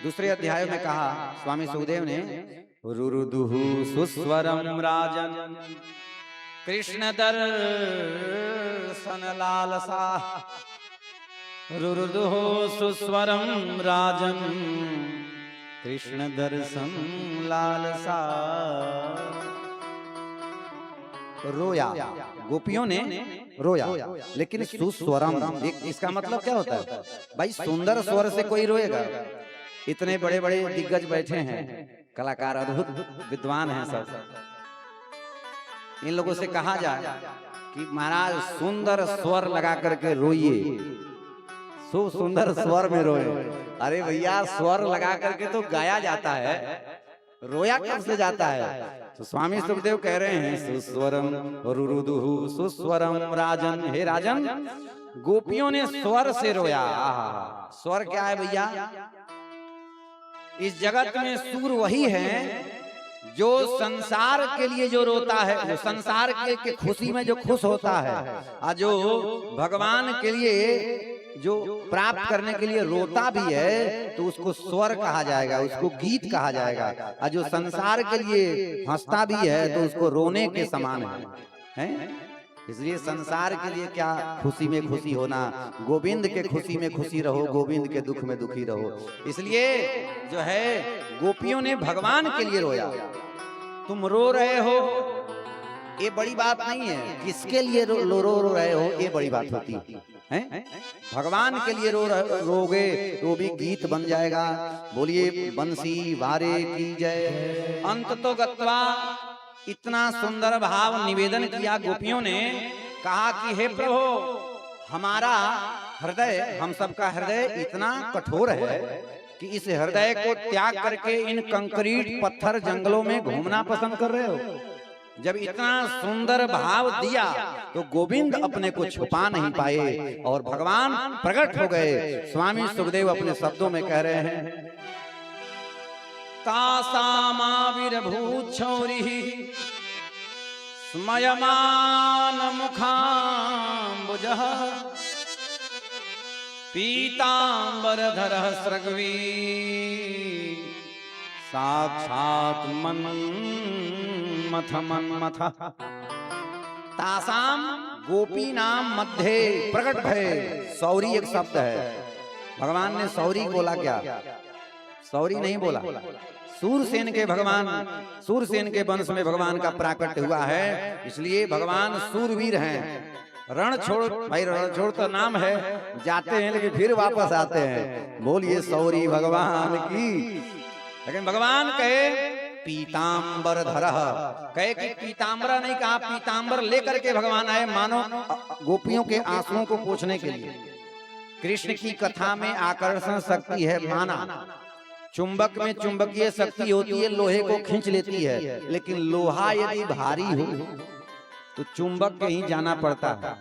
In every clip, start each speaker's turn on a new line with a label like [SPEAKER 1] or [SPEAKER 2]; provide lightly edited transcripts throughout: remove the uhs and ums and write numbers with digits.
[SPEAKER 1] दूसरे अध्याय में कहा स्वामी सुखदेव ने, रुरुदुहु सुस्वरम राजन कृष्ण दर्शन लालसा, रुरुदुहु सुस्वरम राजन कृष्ण दर्शन लालसा। रोया, गोपियों ने रोया, लेकिन सुस्वरम, इसका मतलब क्या होता है भाई? सुंदर स्वर से कोई रोएगा? इतने बड़े बड़े दिग्गज बैठे हैं, कलाकार अद्भुत विद्वान हैं सब, इन लोगों से कहा जाए कि महाराज सुंदर स्वर लगा करके रोइए, सुंदर स्वर में रोए। अरे भैया, स्वर लगा करके तो गाया जाता है, रोया कब से जाता है? तो स्वामी सुखदेव कह रहे हैं, सुस्वरम रुरुदुहु सुस्वरम राजन, हे राजन, गोपियों ने स्वर से रोया। स्वर क्या है भैया? इस जगत में सुर वही है जो संसार के लिए जो रोता है, जो संसार के खुशी में जो खुश होता है, और जो भगवान के लिए जो प्राप्त करने के लिए रोता भी है, तो उसको स्वर कहा जाएगा, उसको गीत कहा जाएगा। और जो संसार के लिए हंसता भी है, तो उसको रोने के समान है? इसलिए संसार के लिए क्या खुशी में खुशी होना, गोविंद के खुशी में खुशी रहो, गोविंद के दुख में दुखी रहो। इसलिए जो है गोपियों ने भगवान के लिए रोया। तुम रो रहे हो, ये बड़ी बात नहीं है, किसके लिए रो रहे हो ये बड़ी बात होती है। भगवान के लिए रोगे तो भी गीत बन जाएगा। बोलिए बंसी वारे की जय। अंत तो गत्वा, इतना सुंदर भाव निवेदन किया गोपियों ने, कहा कि हे प्रभु, हमारा हृदय, हम सबका हृदय इतना कठोर है कि इस हृदय को त्याग करके इन कंक्रीट पत्थर जंगलों में घूमना पसंद कर रहे हो। जब इतना सुंदर भाव दिया तो गोविंद अपने को छुपा नहीं पाए और भगवान प्रकट हो गए। स्वामी सुखदेव अपने शब्दों में कह रहे हैं, तासामाविर्भूत छौरिः स्मयमान मुखाम्बुजः पीताम्बरधरः सृग्वी साक्षात् मन्मथ मन्मथ। तासाम गोपी नाम मध्य प्रकट भय। सौरी एक शब्द है, भगवान ने सौरी बोला क्या? सौरी नहीं बोला। सूरसेन के भगवान, सूरसेन के वंश में भगवान का प्राकट्य हुआ है, इसलिए भगवान सूरवीर हैं। रण छोड़ भाई, रण छोड़ तो नाम है, जाते हैं लेकिन फिर वापस आते हैं। बोलिए सौरी भगवान की। लेकिन भगवान कहे पीताम्बर धरह, कहे कि पीताम्बरा नहीं कहा, पीताम्बर लेकर के भगवान आए, मानो गोपियों के आंसुओं को पोंछने के लिए। कृष्ण की कथा में आकर्षण शक्ति है माना, चुंबक में चुंबकीय शक्ति होती है, लोहे को खींच लेती है, लेकिन लोहा यदि भारी हो तो चुंबक कहीं जाना पड़ता है।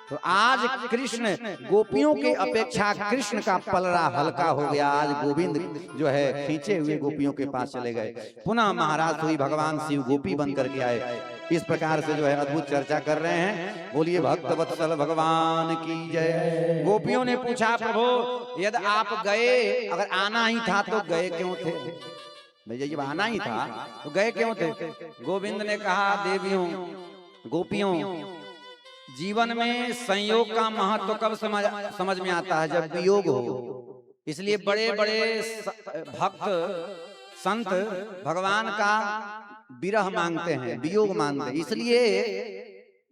[SPEAKER 1] तो आज कृष्ण गोपियों के अपेक्षा कृष्ण का पलड़ा हल्का हो गया। आज गोविंद जो है खींचे हुए गोपियों के पास चले गए। पुनः महाराज हुई भगवान शिव गोपी बन करके आए। इस प्रकार से जो है अद्भुत चर्चा कर रहे हैं। बोलिए भक्त वत्सल भगवान की जय। गोपियों ने पूछा, प्रभु यदि आप गए, अगर आना ही था तो गए क्यों थे? भैया जब आना ही था तो गए क्यों थे? गोविंद ने कहा, देवियों गोपियों, जीवन में संयोग का महत्व कब समझ में आता है? जब वियोग हो। इसलिए बड़े बड़े भक्त संत भगवान का विरह मांगते हैं, वियोग मांगते हैं। इसलिए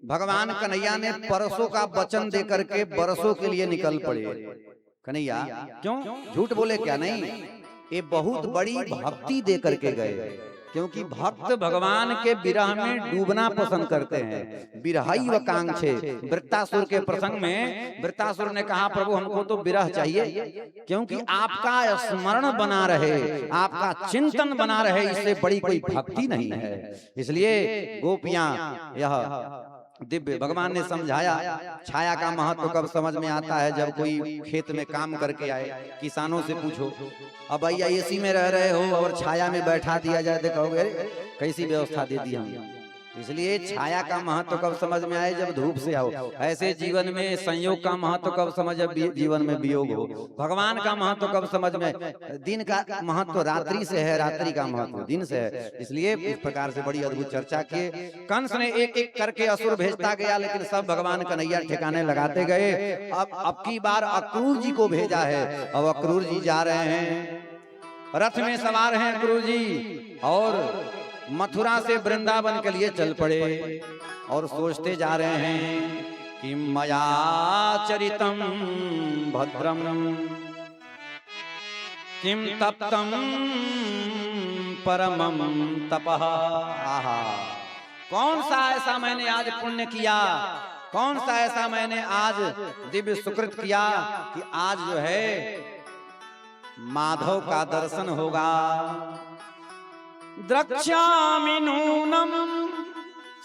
[SPEAKER 1] भगवान कन्हैया ने परसों का वचन दे करके बरसों के लिए निकल पड़े। कन्हैया क्यों झूठ बोले क्या? नहीं, ये बहुत बड़ी भक्ति दे करके गए, क्योंकि भक्त भगवान के विरह में डूबना पसंद करते हैं। विरहाई व कांक्षे। वृत्तासुर के प्रसंग में वृत्तासुर ने कहा, प्रभु हमको तो विरह चाहिए, क्योंकि आपका स्मरण बना रहे, आपका चिंतन बना रहे, इससे बड़ी कोई भक्ति नहीं है। इसलिए गोपियां, यह दिव्य भगवान ने समझाया। छाया का महत्व कब समझ में आता है? जब कोई खेत में काम करके आए, किसानों से पूछो, अब भैया एसी में रह रहे हो और छाया में बैठा दिया जाए तो कहोगे कैसी व्यवस्था दे दी हम, इसलिए छाया का महत्व कब समझ में आए, जब धूप से आओ। ऐसे जीवन में संयोग का महत्व कब समझ, जब जीवन में वियोग हो। भगवान का महत्व कब समझ में, दिन का महत्व रात्रि से है, रात्रि का महत्व दिन से है। इसलिए इस प्रकार से बड़ी अद्भुत चर्चा किए। कंस ने एक एक करके असुर भेजता गया, लेकिन सब भगवान कन्हैया ठिकाने लगाते गए। अब की बार अक्रूर जी को भेजा है। अब अक्रूर जी जा रहे हैं, रथ में सवार हैं अक्रूर जी, और मथुरा से वृंदावन के लिए चल पड़े। और सोचते जा रहे हैं कि मया चरितम भद्रम किम तप्तम परमम तपः। आहा, कौन सा ऐसा मैंने आज पुण्य किया, कौन सा ऐसा मैंने आज दिव्य सुकृत किया कि आज जो है माधव का दर्शन होगा। द्रक्ष्यामि नूनम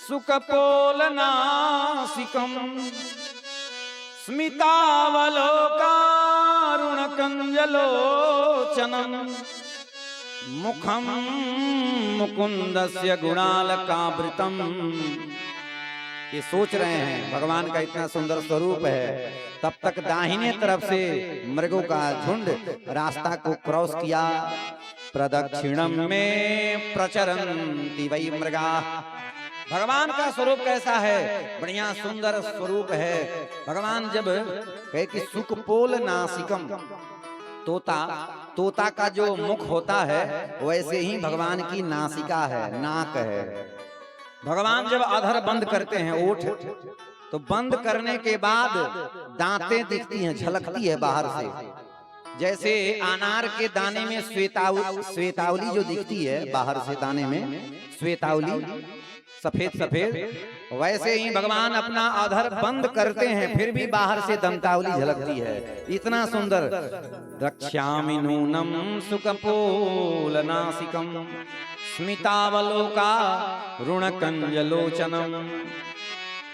[SPEAKER 1] सुकपोलनासिकम स्मितावलोकारुणकंजलोचनम मुखम मुकुंदस्य गुणालकावृतम। ये सोच रहे हैं भगवान का इतना सुंदर स्वरूप है। तब तक दाहिने तरफ से मृगों का झुंड रास्ता को क्रॉस किया। प्रदक्षिणम में प्रचरन्ति वै मृगा। भगवान का स्वरूप कैसा है, बढ़िया सुंदर स्वरूप है। भगवान जब कहे कि सुकपोल नासिकम, तोता का जो मुख होता है वैसे ही भगवान की नासिका है, नाक है। भगवान जब अधर बंद करते हैं, ओठ, तो बंद करने के बाद दांतें दिखती हैं, झलकती है बाहर से। जैसे अनार के दाने में श्वेतावली जो दिखती है बाहर से, दाने में श्वेतावली सफेद सफेद, वैसे ही भगवान अपना अधर बंद करते हैं, फिर भी बाहर से दंतावली झलकती है। इतना सुंदर। द्रक्ष्यामि नूनम सुकपोलनासिकम स्मितावलोकारुणकंजलोचनम।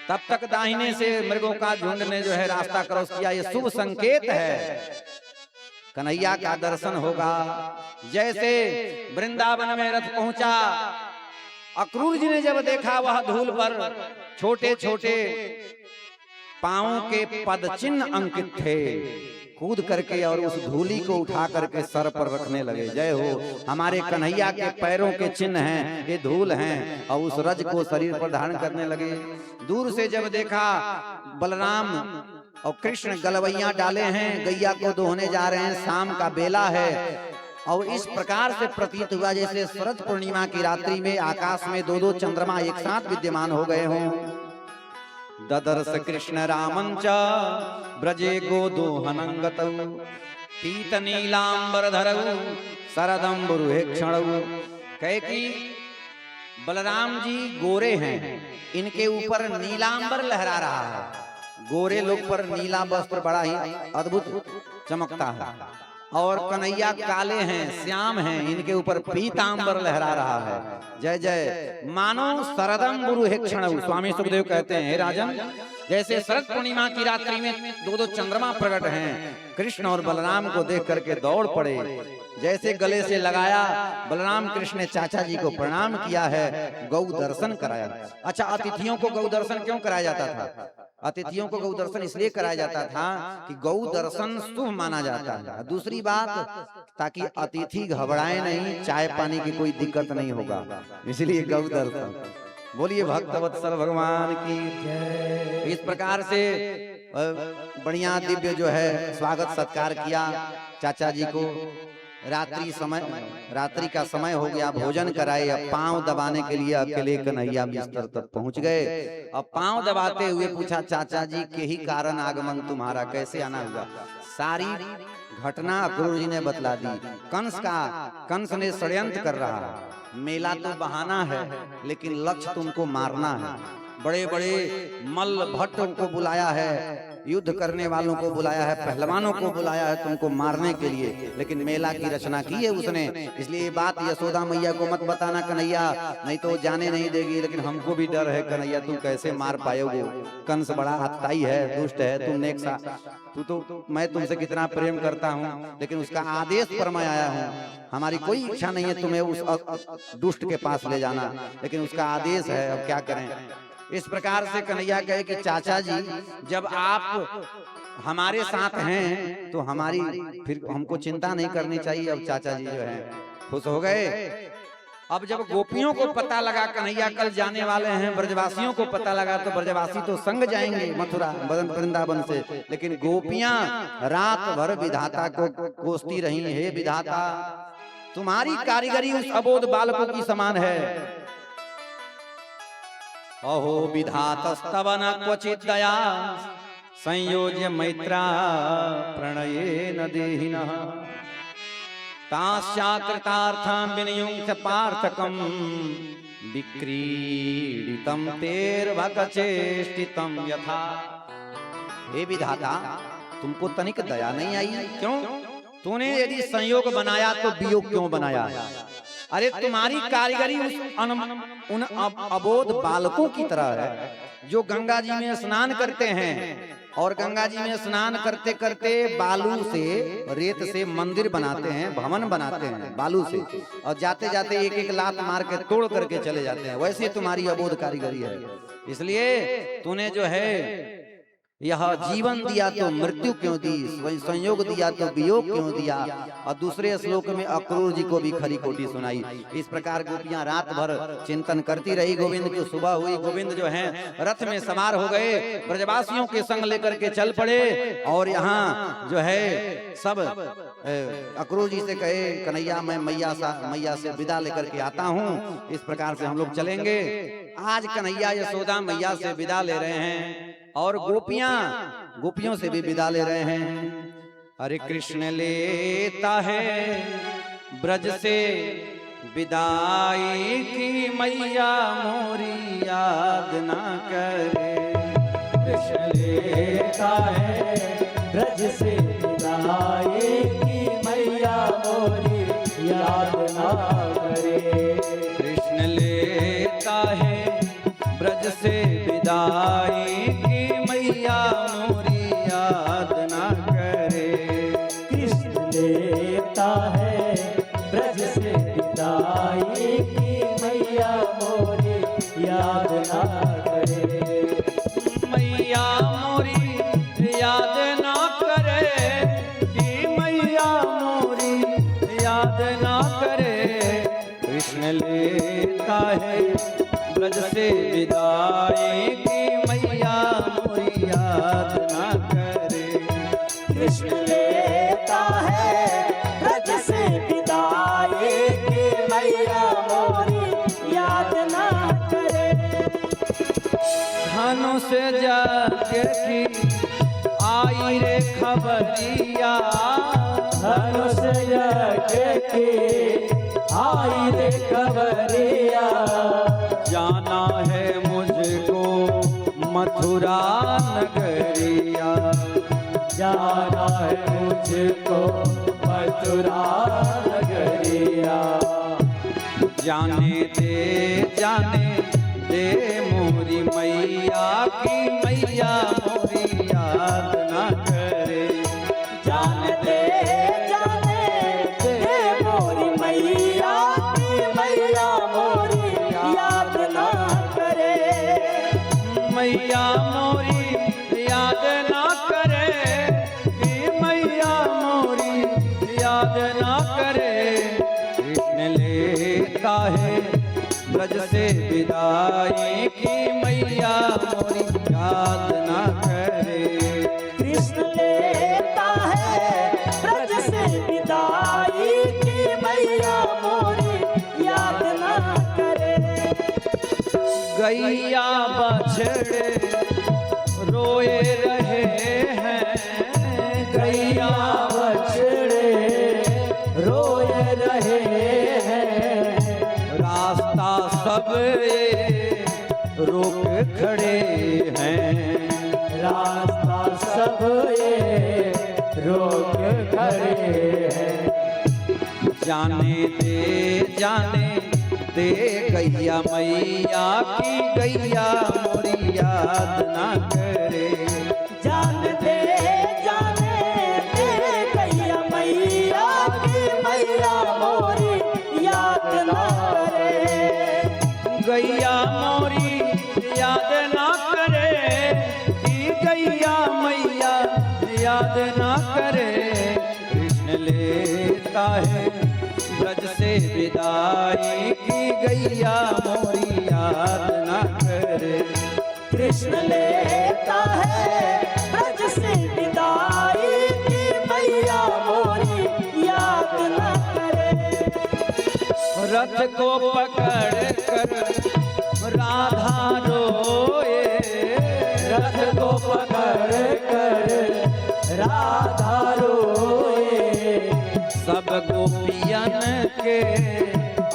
[SPEAKER 1] तब तक दाहिने से मृगों का झुंड ने जो है रास्ता क्रॉस किया। ये शुभ संकेत है, कन्हैया का दर्शन होगा। जैसे वृंदावन में रथ पहुंचा, अक्रूर जी ने जब देखा वह धूल पर छोटे छोटे पांवों के पद चिन्ह अंकित थे, कूद करके और उस धूली को उठा करके सर पर रखने लगे। जय हो, हमारे कन्हैया के पैरों के चिन्ह हैं, ये धूल हैं, और उस रज को शरीर पर धारण करने लगे। दूर से जब देखा बलराम और कृष्ण गलवैया डाले हैं, गैया को दोहने जा रहे हैं, शाम का बेला है। और इस प्रकार से प्रतीत हुआ जैसे शरद पूर्णिमा की रात्रि में आकाश में दो दो चंद्रमा एक साथ विद्यमान हो गए हों। ददर्श कृष्ण रामंच ब्रजे गोदोहनंगतौ पीत नीलांबरधरौ शरदंबुरुहेक्षणौ। कहे कि बलराम जी गोरे हैं, इनके ऊपर नीलांबर लहरा रहा है। गोरे लोग पर नीला वस्त्र बड़ा ही अद्भुत चमकता है, और कन्हैया काले हैं, श्याम हैं, इनके ऊपर पीतांबर लहरा रहा है। जय जय, मानो शरदंबुरुहेक्षणौ। स्वामी सुखदेव कहते हैं, हे राजन, जैसे शरद पूर्णिमा की रात्रि में दो दो चंद्रमा प्रकट हैं, कृष्ण और बलराम को देख करके दौड़ पड़े। जैसे गले से लगाया, बलराम कृष्ण ने चाचा जी को प्रणाम किया है, गौ दर्शन कराया। अच्छा, अतिथियों को गौ दर्शन क्यों कराया जाता था? अतिथियों को गौ दर्शन इसलिए कराया जाता था कि गौ दर्शन शुभ माना जाता है। दूसरी बात, ताकि अतिथि घबराए नहीं, चाय पानी की कोई दिक्कत नहीं होगा, इसलिए गौ दर्शन। बोलिए भक्तवत्सल भगवान की जय। इस प्रकार से बढ़िया दिव्य जो है स्वागत सत्कार किया चाचा जी को। रात्रि का समय हो गया, भोजन कराए। अब पांव दबाने के लिए अकेले कन्हैया बिस्तर तक पहुंच गए। अब पांव दबाते हुए पूछा, चाचा जी के ही कारण आगमन तुम्हारा, कैसे आना हुआ? सारी घटना अक्रूर जी ने बतला दी। कंस ने षड्यंत्र कर रहा है, मेला तो बहाना है लेकिन लक्ष्य तुमको मारना है। बड़े बड़े मल्ल भट्टों को बुलाया है, युद्ध करने वालों को बुलाया है, पहलवानों को बुलाया है तुमको मारने के लिए, लेकिन मेला की रचना की है उसने। इसलिए ये बात यशोदा मैया को मत बताना कन्हैया, नहीं तो जाने नहीं देगी। लेकिन हमको भी डर है कन्हैया, तू कैसे मार पाओगे, कंस बड़ा हत्याई है, दुष्ट है, तू नेक सा, तू तो मैं तुमसे कितना प्रेम करता हूँ, लेकिन उसका आदेश पर मैं आया हूँ। हमारी कोई इच्छा नहीं है तुम्हें उस दुष्ट के पास ले जाना, लेकिन उसका आदेश है, अब क्या करें। इस प्रकार से कन्हैया कहे कि चाचा जी जब आप हमारे साथ हैं तो हमारी फिर हमको चिंता नहीं करनी चाहिए। अब चाचा जी जो है खुश हो गए। अब जब गोपियों को पता लगा कन्हैया कल जाने वाले हैं, ब्रजवासियों को पता लगा, तो ब्रजवासी तो संग जाएंगे मथुरा वृंदावन से, लेकिन गोपियां रात भर विधाता को कोसती रही, हे विधाता तुम्हारी कारीगरी उस अबोध बालकों की समान है। अहो विधातस्तव न क्वचित् दया संयोज्य मैत्रा प्रणयेन देहिनः तास्याकृतार्थं विनियुक्त पार्थकं विक्रीडितं तेर्भगचेष्टितं यथा। हे विधाता तुमको तनिक दया नहीं आई, क्यों? तूने यदि संयोग बनाया तो वियोग क्यों बनाया? अरे तुम्हारी कारीगरी उन अबोध बालकों की तरह है जो गंगा जी में स्नान करते हैं, और गंगा जी में स्नान करते करते बालू से, रेत से मंदिर बनाते हैं, भवन बनाते हैं बालू से, और जाते जाते एक एक लात मार के तोड़ करके चले जाते हैं। वैसे तुम्हारी अबोध कारीगरी है। इसलिए तूने जो है यह जीवन दिया तो मृत्यु क्यों दी, संयोग दिया तो वियोग क्यों दिया, और दूसरे श्लोक में अक्रूर जी को भी खरी खोटी सुनाई। इस प्रकार गोपियां रात भर चिंतन करती रही। गोविंद की सुबह हुई, गोविंद जो है रथ में सवार हो गए, ब्रजवासियों के संग लेकर के चल पड़े, और यहाँ जो है सब अक्रूर जी से कहे कन्हैया मैं मैया से विदा लेकर के आता हूँ। इस प्रकार से हम लोग चलेंगे। आज कन्हैया यशोदा मैया से विदा ले रहे हैं, और गोपियों से भी विदा ले रहे हैं। हरे कृष्ण लेता है ब्रज से विदाई की मैया मोरी याद ना करे।
[SPEAKER 2] कृष्ण लेता है ब्रज से विदाई की मैया मोरी याद ना करे।
[SPEAKER 1] कृष्ण लेता है ब्रज से विदाई मैया मोरी याद ना करे।
[SPEAKER 2] कृष्ण लेता है ब्रज से विदाई की मैया मोरी याद ना करे।
[SPEAKER 1] मैया मोरी याद ना करे, कि मैया मोरी याद ना करे। कृष्ण लेता है ब्रज से विदाई की मैया मोरी याद ना करे।
[SPEAKER 2] कृष्ण लेता है ब्रज से विदाई की मैया मोरी याद ना करे।
[SPEAKER 1] धनुष जाके की आई रे खबरिया,
[SPEAKER 2] धनुष जाके की आई रे खबरिया।
[SPEAKER 1] जाना है मुझको मथुरा नगरिया,
[SPEAKER 2] जाना है मुझको मथुरा नगरिया।
[SPEAKER 1] जाने दे मोरी मैया की मैया मोरी याद ना करे।
[SPEAKER 2] जाने दे मोरी मैया की मैया मोरी याद ना करे।
[SPEAKER 1] मैया मोरी याद ना करे, कि मैया मोरी याद ना करे। कृष्ण लेता है ब्रज से विदाई की मैया मोरी याद ना करे।
[SPEAKER 2] कृष्ण लेता है ब्रज से विदाई की मैया मोरी याद ना करे।
[SPEAKER 1] गैया बछड़े रोए रहे हैं,
[SPEAKER 2] गैया बछड़े रोए रहे हैं।
[SPEAKER 1] रास्ता सब रोक खड़े हैं।
[SPEAKER 2] रास्ता
[SPEAKER 1] जाने दे गैया मैया की गैया मोरी याद ना करे।
[SPEAKER 2] जान दे गैया मैया की मैया मोरी याद ना करे।
[SPEAKER 1] गैया मोरी याद ना करे कि गैया मैया याद ना करे। कृष्ण लेता है ब्रज से विदाई की गैया मोरी याद ना करे।
[SPEAKER 2] कृष्ण लेता है ब्रज से विदाई की मैया मोरी याद ना करे।
[SPEAKER 1] रथ को पकड़ कर राधा रोए,
[SPEAKER 2] रथ को पकड़ कर राधा रोए।
[SPEAKER 1] सब गोपियन के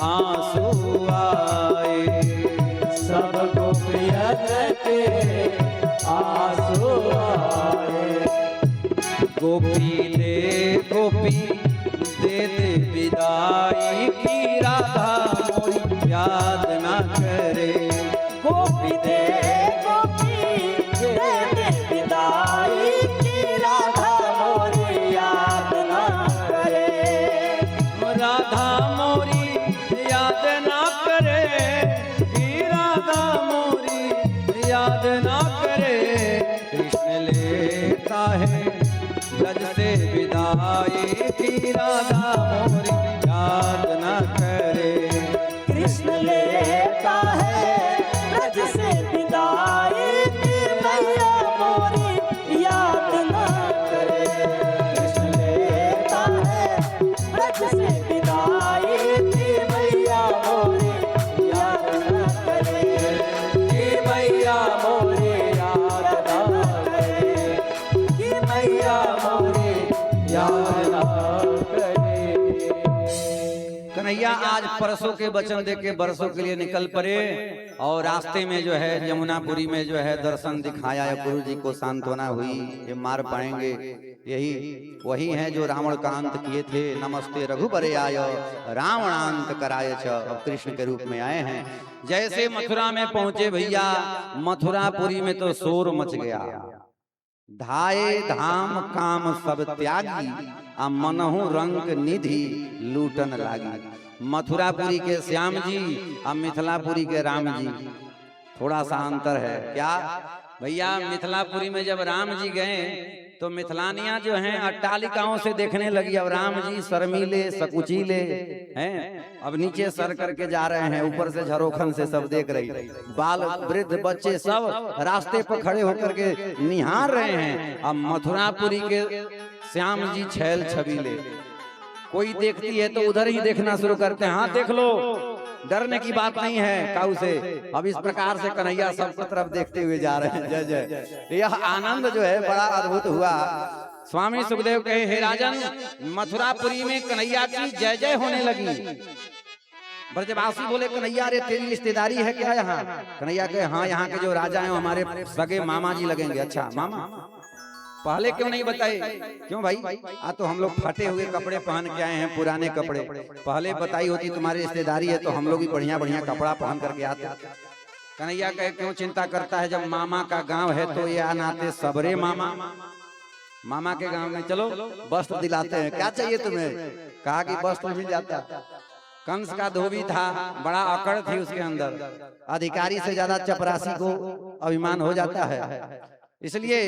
[SPEAKER 1] आंसू आए।
[SPEAKER 2] सब गोपियन के आंसू आए।
[SPEAKER 1] गोपी दे विदाई की राधा मोरी याद ना करे।
[SPEAKER 2] गोपी दे विदाई की राधा मोरी याद ना करे।
[SPEAKER 1] राधा मोरी याद ना करे कि राधा मोरी याद ना करे। कृष्ण लेता है ब्रज से विदाई की राधा मोरी याद ना करे।
[SPEAKER 2] कृष्ण लेता है ब्रज से विदाई की मैया मोरी याद ना करे। कृष्ण लेता है ब्रज से विदाई की मैया मोरी याद ना करे। कि मैया मोरी याद ना करे। कि मैया मोरी याद ना करे।
[SPEAKER 1] कन्हैया आज परसों के वचन दे के बरसों के लिए निकल पड़े और रास्ते में जो है यमुनापुरी में जो है दर्शन दिखाया है। गुरु जी को सांत्वना हुई, ये मार पाएंगे। यही वही है जो रावण का अंत किए थे। नमस्ते रघुबरे आय रावणांत कराय छ। अब कृष्ण के रूप में आए हैं। जैसे मथुरा में पहुंचे भैया, मथुरापुरी में तो शोर मच गया। धाये धाम काम सब त्यागी आ मनहु रंग निधि लूटन लागी। मथुरापुरी के श्याम जी और मिथिलापुरी के राम जी थोड़ा सा अंतर है। क्या भैया, मिथिलापुरी में जब राम जी गए तो मिथिलानियां जो हैं अट्टालिकाओं से देखने लगी। अब राम जी शर्मीले सकुचीले हैं, अब नीचे सर करके जा रहे हैं, ऊपर से झरोखन से सब देख रही। बाल वृद्ध बच्चे सब रास्ते पर खड़े होकर के निहार रहे हैं। अब मथुरापुरी के श्याम जी छैल छबीले, कोई देखती है तो उधर ही देखना शुरू करते हैं। हाँ देख लो, डरने की बात नहीं है काऊ से। अब इस प्रकार से कन्हैया सबकी तरफ देखते हुए जा रहे हैं। जय जय। यह आनंद जो है बड़ा अद्भुत हुआ। स्वामी सुखदेव कहे, हे राजन, मथुरापुरी में कन्हैया की जय जय होने लगी। ब्रजवासी बोले, कन्हैया रे तेरी रिश्तेदारी है क्या यहाँ? कन्हैया कहे, हाँ, यहाँ के जो राजा हैं हमारे सगे मामा जी लगेंगे। अच्छा मामा, पहले क्यों नहीं बताए? क्यों भाई? तो हम लोग फटे हुए कपड़े पहन के आए हैं, पुराने कपड़े। पहले बताई होती तुम्हारी रिश्तेदारी है तो हम लोग भी बढ़िया बढ़िया कपड़ा पहन करके आते। कन्हैया कहे, क्यों चिंता करता है? जब मामा का गांव है तो ये आनाते सबरे मामा। मामा के गांव में चलो वस्त्र दिलाते हैं। क्या चाहिए तुम्हें? कहा कि वस्त्र मिल जाता। कंस का धोबी था, बड़ा अकड़ थी उसके अंदर। अधिकारी से ज्यादा चपरासी को अभिमान हो जाता है, इसलिए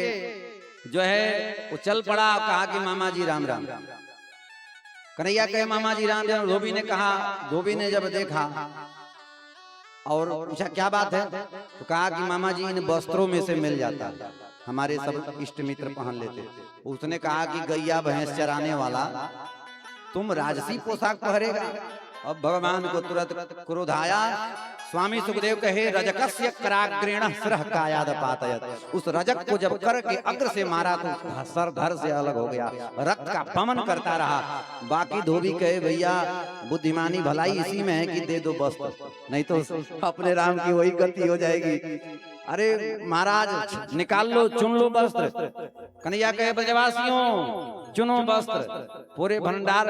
[SPEAKER 1] जो है वो चल पड़ा। कहा कि मामा जी राम राम। कन्हैया कहे, मामा जी राम राम। धोबी ने कहा, धोबी ने जब देखा और पूछा क्या बात है, तो कहा कि मामा जी इन वस्त्रों में से मिल जाता, हमारे सब इष्ट मित्र पहन लेते। उसने कहा कि गैया भैंस चराने वाला तुम राजसी पोशाक पहरेगा? अब भगवान को तुरंत क्रोध आया। स्वामी सुखदेव कहे, रजकस्य कराग्रेण सिरः कायाद पातयत। उस रजक को जब कर के अग्र से मारा तो सर धड़ से अलग हो गया, रक्त का पमन करता रहा। बाकी धोबी कहे, भैया बुद्धिमानी भलाई इसी में है कि दे दो वस्त्र, नहीं तो अपने राम की वही गलती हो जाएगी। अरे महाराज निकाल लो, चुन लो वस्त्र। कन्हैया कहे ब्रजवासियों चुनो वस्त्र। पूरे भंडार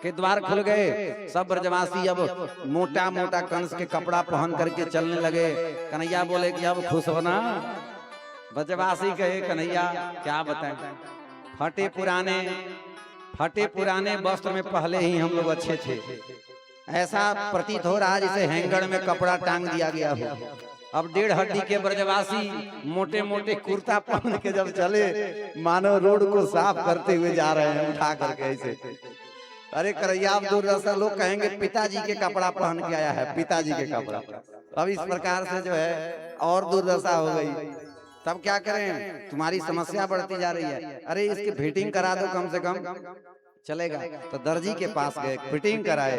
[SPEAKER 1] के द्वार खुल गए। सब ब्रजवासी अब मोटा मोटा कंस के कपड़ा पहन करके चलने लगे। कन्हैया बोले कि अब खुश होना। ब्रजवासी कहे कन्हैया क्या बताएं, फटे पुराने वस्त्र में पहले ही हम लोग अच्छे थे। ऐसा प्रतीत हो रहा जैसे हैंगर में कपड़ा टांग दिया गया हो। अब 1.5 हड्डी के ब्रजवासी मोटे मोटे कुर्ता पहन के जब चले, मानो रोड को साफ करते हुए जा रहे हैं उठा करके ऐसे। अरे कन्हैया अब दुर्दशा, लोग कहेंगे पिताजी के कपड़ा पहन के आया है, पिताजी के कपड़ा। अब इस प्रकार से जो है और दुर्दशा हो गई। तब क्या करें, तुम्हारी समस्या बढ़ती जा रही है। अरे इसकी फिटिंग करा दो कम से कम, चलेगा। तो दर्जी के पास गए, फिटिंग कराए।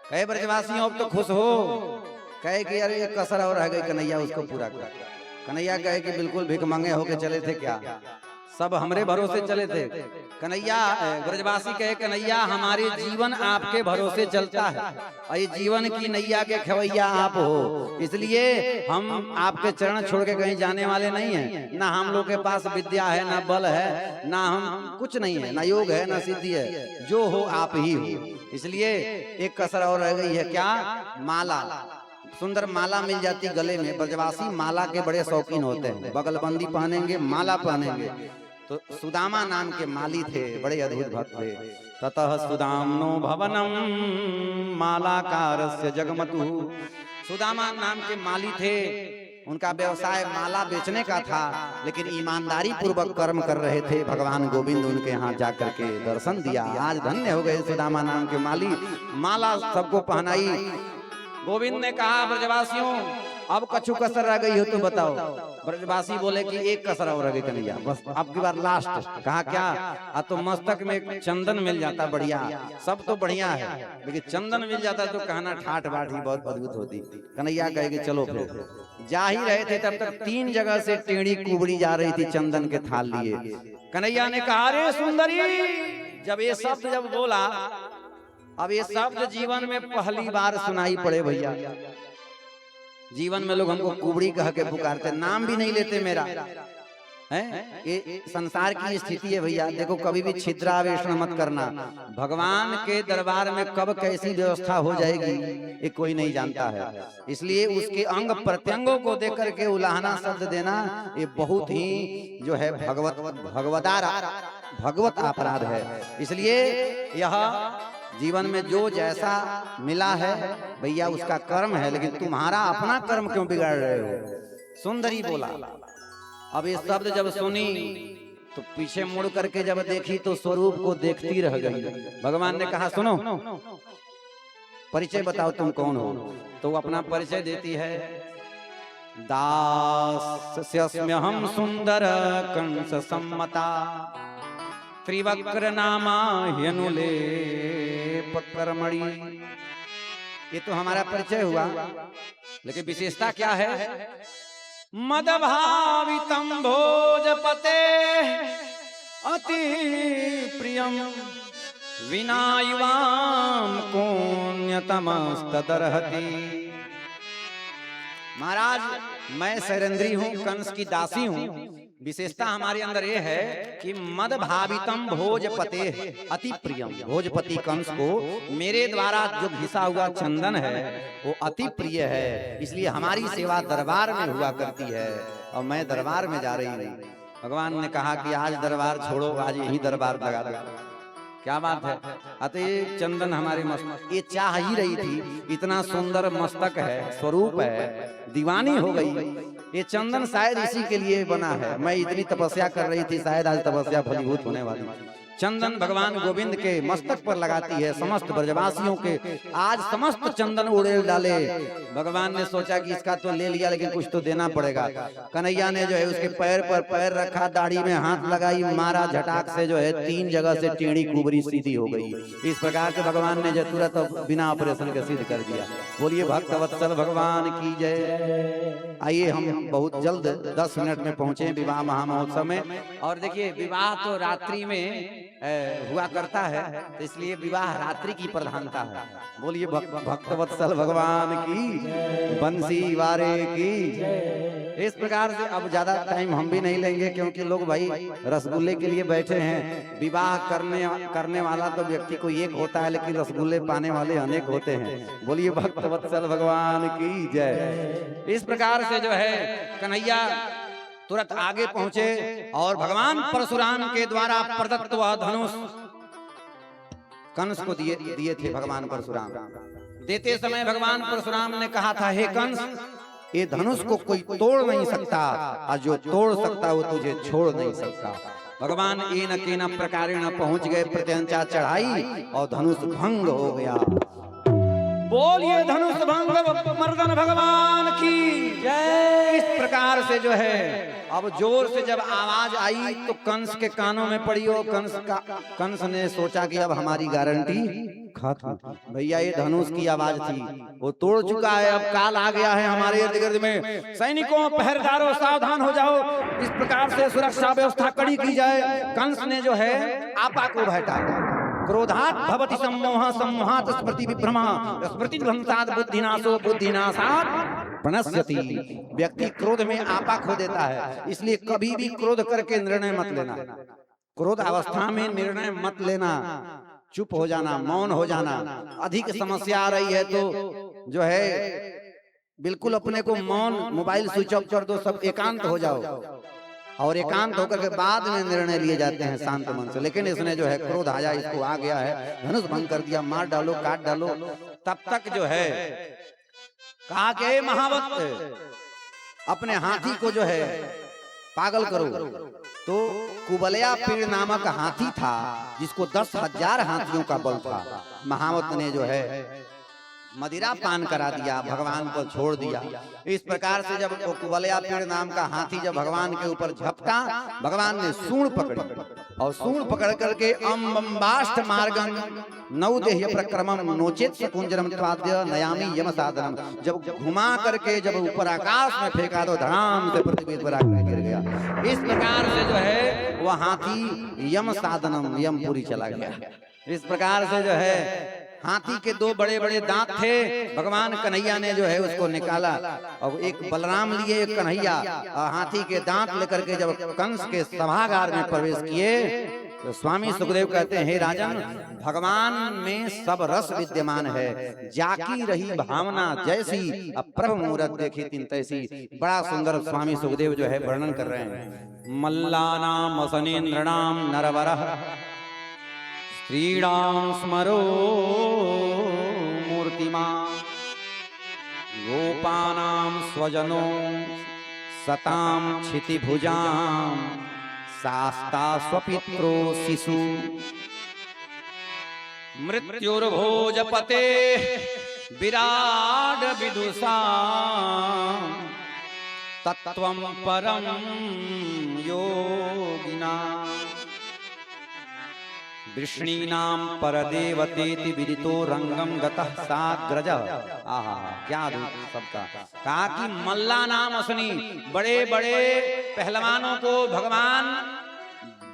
[SPEAKER 1] कहे ब्रजवासियों अब तो खुश हो। कहे कि अरे एक कसर और रह गई, कन्हैया उसको पूरा कर। कन्हैया कहे कि बिल्कुल भिखमंगे होके चले थे क्या, सब हमरे भरोसे चले थे। कन्हैया ब्रजवासी कहे कन्हैया हमारे जीवन आपके भरोसे चलता है और ये जीवन की नैया के खवैया आप हो, इसलिए हम आपके चरण छोड़ के कहीं जाने वाले नहीं हैं। ना हम लोग के पास विद्या है, ना बल है, ना हम कुछ नहीं है, ना योग है, ना सिद्धि है, जो हो आप ही हो। इसलिए एक कसर और रह गई है, क्या? माला। सुंदर माला मिल जाती गले में। ब्रजवासी माला के बड़े शौकीन होते हैं, बगलबंदी पहनेंगे, माला पहनेंगे। तो सुदामा नाम के माली थे, बड़े अद्भुत भक्त थे। ततः सुदामनो भवनम मालाकारस्य जगमतु। सुदामा नाम के माली थे, उनका व्यवसाय माला बेचने का था, लेकिन ईमानदारी पूर्वक कर्म कर रहे थे। भगवान गोविंद उनके यहाँ जाकर के दर्शन दिया। आज धन्य हो गए सुदामा नाम के माली, माला सबको पहनाई। गोविंद ने कहा ब्रजवासियों अब कछु कसर रह गई हो तो बताओ। ब्रजवासी बोले कि एक कसर और रह गई कन्हैया, बस अब की बार लास्ट। कहा क्या? तो मस्तक में चंदन मिल जाता बढ़िया, सब तो बढ़िया है, लेकिन चंदन मिल जाता तो कहना ठाठ बाट ही बहुत अद्भुत होती। कन्हैया कहे कि चलो फिर। जा ही रहे थे तब तक 3 जगह से टेढ़ी कुबड़ी जा रही थी चंदन के थाल लिए। कन्हैया ने कहा अरे सुंदरी, जब ये शब्द जब बोला, अब ये शब्द जीवन में पहली बार सुनाई पड़े भैया। जीवन में लोग हमको कुबड़ी कह के पुकारते, नाम भी नहीं लेते मेरा। हैं? ये संसार की स्थिति है भैया। देखो कभी भी छिद्रावेषण मत करना। भगवान के दरबार में कब कैसी व्यवस्था हो जाएगी ये कोई नहीं जानता है। इसलिए उसके अंग प्रत्यंगों को देख करके उलाहना शब्द देना ये बहुत ही जो है भगवत अपराध है। इसलिए यह जीवन में जो जैसा मिला है भैया उसका कर्म है, लेकिन तुम्हारा अपना कर्म क्यों बिगाड़ रहे हो? सुंदरी बोला। अब ये शब्द जब सुनी तो पीछे मुड़ करके जब देखी तो स्वरूप को देखती रह गई। भगवान ने कहा सुनो, परिचय बताओ तुम कौन हो। तो वो अपना परिचय देती है। दास्यस्म्यहं सुंदर कंस सम्मता त्रिवक्र नामा ह्यनुलेप कर्मणि। ये तो हमारा परिचय हुआ, लेकिन विशेषता क्या है? मदभावितं भोजपते अति प्रियं विना युवां कोन्यतमस्तदर्हति। महाराज मैं सैरंद्री हूँ, कंस की दासी हूँ। विशेषता हमारे अंदर ये है कि मद भावितम भोजपते अति प्रियम। भोजपति कंस को मेरे द्वारा जो घिसा हुआ चंदन है वो अति प्रिय है, इसलिए हमारी सेवा दरबार में हुआ करती है और मैं दरबार में जा रही हूँ। भगवान ने कहा कि आज दरबार छोड़ो, आज यही दरबार लगा दो। क्या बात है? अतः ये चंदन हमारे मस्तक, ये चाह ही रही थी, इतना सुंदर मस्तक है, स्वरूप है, दीवानी हो गई। ये चंदन शायद इसी के लिए बना है। मैं इतनी तपस्या कर रही थी, शायद आज तपस्या फलीभूत होने वाली। चंदन भगवान गोविंद के मस्तक पर लगाती है। समस्त ब्रजवासियों के आज समस्त चंदन उड़ेल डाले। भगवान ने सोचा कि इसका तो ले लिया, लेकिन कुछ तो देना पड़ेगा। कन्हैया ने जो है उसके पैर पर पैर रखा, दाढ़ी में हाथ लगाई, मारा, झटाक से जो है 3 जगह से टेढ़ी कुबरी सीधी हो गई। इस प्रकार से भगवान ने जो तुरंत बिना ऑपरेशन के सिद्ध कर दिया। बोलिए भक्त वत्सल भगवान की जय। आइए हम बहुत जल्द 10 मिनट में पहुंचे विवाह महामहोत्सव में। और देखिए विवाह तो रात्रि में हुआ करता है, तो इसलिए विवाह रात्रि की प्रधानता है। बोलिए भक्तवत्सल भगवान की, बंसी वारे की। इस प्रकार से अब ज्यादा टाइम हम भी नहीं लेंगे, क्योंकि लोग भाई रसगुल्ले के लिए बैठे हैं। विवाह करने वाला तो व्यक्ति को एक होता है, लेकिन रसगुल्ले पाने वाले अनेक होते हैं। बोलिए भक्तवत्सल भगवान की जय। इस प्रकार से जो है कन्हैया तुरंत आगे पहुंचे और भगवान परशुराम के द्वारा प्रदत्त वह धनुष कंस को दिए थे। भगवान परशुराम देते समय भगवान परशुराम ने कहा था, हे कंस, ये धनुष को कोई तोड़ नहीं सकता, और जो तोड़ सकता वो तुझे छोड़ नहीं सकता। भगवान एन केन प्रकारेण पहुंच गए, प्रत्यंचा चढ़ाई और धनुष भंग हो गया। बोलिए धनुष भंग मर्दन भगवान की जय। इस प्रकार से जो है अब जोर से जब आवाज आई तो कंस के कानों में पड़ी। हो कंस ने सोचा कि अब हमारी गारंटी खत्म। भैया ये धनुष की आवाज थी, वो तोड़ चुका है, अब काल आ गया है हमारे इर्द गिर्द में। सैनिकों, पहरेदारों, सावधान हो जाओ। इस प्रकार से सुरक्षा व्यवस्था कड़ी की जाए। कंस ने जो है आपा को बैठा। क्रोधात भवति सम्मोह, सम्मोहात् स्मृति विभ्रमः, स्मृति भ्रंशात् बुद्धिनाशो, बुद्धिनाशात् प्रणश्यति। व्यक्ति क्रोध में आपा खो देता है, इसलिए कभी भी क्रोध करके निर्णय मत लेना। क्रोध अवस्था में निर्णय मत लेना, चुप हो जाना, मौन हो जाना। अधिक समस्या आ रही है तो जो है बिल्कुल अपने को मौन, मोबाइल स्विच ऑफ कर दो, सब एकांत हो जाओ, और एकांत होकर के बाद में निर्णय लिए जाते हैं शांत मन से। लेकिन इसने जो है क्रोध आया, इसको आ गया है, धनुष भंग कर दिया, मार डालो, काट डालो। तब तक जो है कहा कि महावत अपने हाथी को जो है पागल करो। तो कुबलया पीड़ नामक हाथी था, जिसको 10,000 हाथियों का बल था। महावत ने जो है मदिरा पान करा दिया, भगवान को छोड़ दिया। इस प्रकार से जब वो कुबलया पेड़ नाम का हाथी जब भगवान के ऊपर झपटा, भगवान ने सूंड पकड़ी, और सूंड पकड़ करके अम्बाष्ट मार्गम नवदेह्य प्रक्रमम नोचेत सकुंजरम त्वाद्य नयामी यम साधनम। जब घुमा करके जब ऊपर आकाश में फेंका तो धड़ाम से पृथ्वी पर आकर गिर गया। इस प्रकार से जो है वह हाथी यम साधनम, यमपुरी चला गया। इस प्रकार से जो है हाथी के 2 बड़े बड़े दांत थे। भगवान कन्हैया ने जो है उसको निकाला, और एक बलराम लिए, एक कन्हैया, और हाथी के दांत लेकर के जब कंस के सभागार में प्रवेश किए तो स्वामी सुखदेव कहते हैं, हे राजन, भगवान में सब रस विद्यमान है। जाकी रही भावना जैसी, अब प्रभु मूरत देखी तिन तैसी। बड़ा सुंदर स्वामी सुखदेव जो है वर्णन कर रहे हैं। मल्लानाम असनेन्द्रणाम नरवरः स्त्रीणां स्मरो मूर्तिमान्, गोपानां स्वजनो सतां क्षितिभुजां, शास्ता स्वपित्रो शिशु, मृत्युर्भोजपते विराड विदुषां, तत्त्वं परं योगिनां, वृष्णीनां परदेवतेति विदितो रंगम गतः साग्रज। आहा, क्या रूप सबका। कहा कि मल्ला नाम असनी, बड़े बड़े पहलवानों को भगवान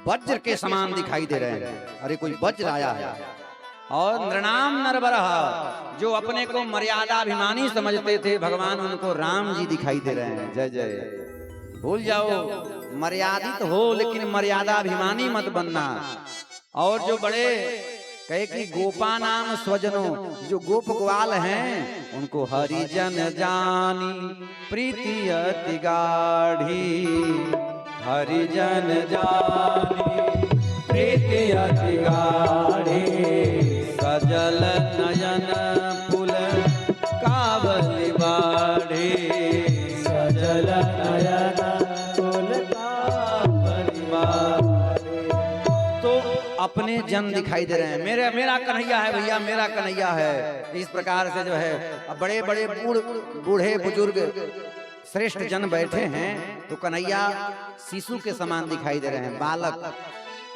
[SPEAKER 1] वज्र के समान दिखाई दे रहे हैं। अरे कोई वज्र आया है। और नृणाम नरवरः, जो अपने को मर्यादाभिमानी समझते थे, भगवान उनको राम जी दिखाई दे रहे हैं। जय जय। भूल जाओ, मर्यादित हो लेकिन मर्यादाभिमानी मत बनना। और जो बड़े कहे कि गोपा नाम स्वजनों, जो गोप ग्वाल हैं उनको हरिजन जानी प्रीति अति गाढ़ी, हरिजन जानी प्रीति अति गाढ़ी, सजल नयन पुल कावली बाढ़ी, सजल नयन पुल कावली बाढ़ी। तो अपने जन दिखाई दे रहे हैं। मेरा कन्हैया है भैया, मेरा कन्हैया है। इस प्रकार से जो है बड़े बड़े बूढ़े बुजुर्ग श्रेष्ठ जन बैठे हैं, तो कन्हैया शिशु के समान दिखाई दे रहे हैं, बालक।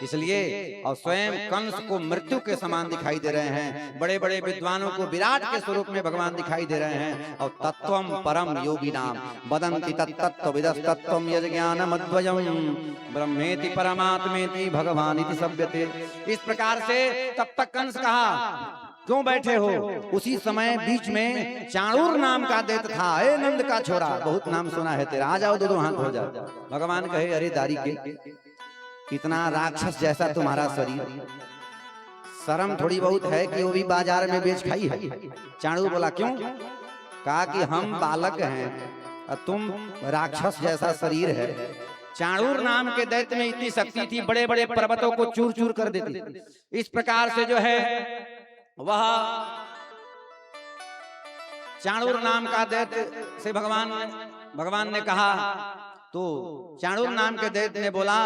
[SPEAKER 1] इसलिए और स्वयं कंस को मृत्यु के समान दिखाई दे रहे हैं, बड़े बड़े विद्वानों को विराट के स्वरूप में भगवान दिखाई दे रहे हैं। और तत्वम परम योगी नाम वदंति तत्तत्व विदस्तत्वम यज ज्ञानम अद्वयम ब्रह्मेति परमात्मेति भगवान इति सभ्यते। इस प्रकार से तब तक कंस कहा क्यों बैठे हो। उसी समय बीच में चाणूर नाम का दैत्य था, ए नंद का छोरा, बहुत नाम सुना है तेरा, आ जाओ दो हाथ हो जाओ। भगवान कहे अरे दारी के, इतना राक्षस जैसा तुम्हारा शरीर, शर्म थोड़ी बहुत है कि वो भी बाजार में बेच खाई है। चाणूर बोला क्यों? कहा कि हम बालक हैं और तुम राक्षस जैसा शरीर है। चाणूर नाम के दैत्य में इतनी शक्ति थी, बड़े बड़े पर्वतों को चूर चूर कर देती। इस प्रकार से जो है वह चाणूर नाम का दैत्य से भगवान ने कहा, तो चाणूर नाम के दैत्य ने बोला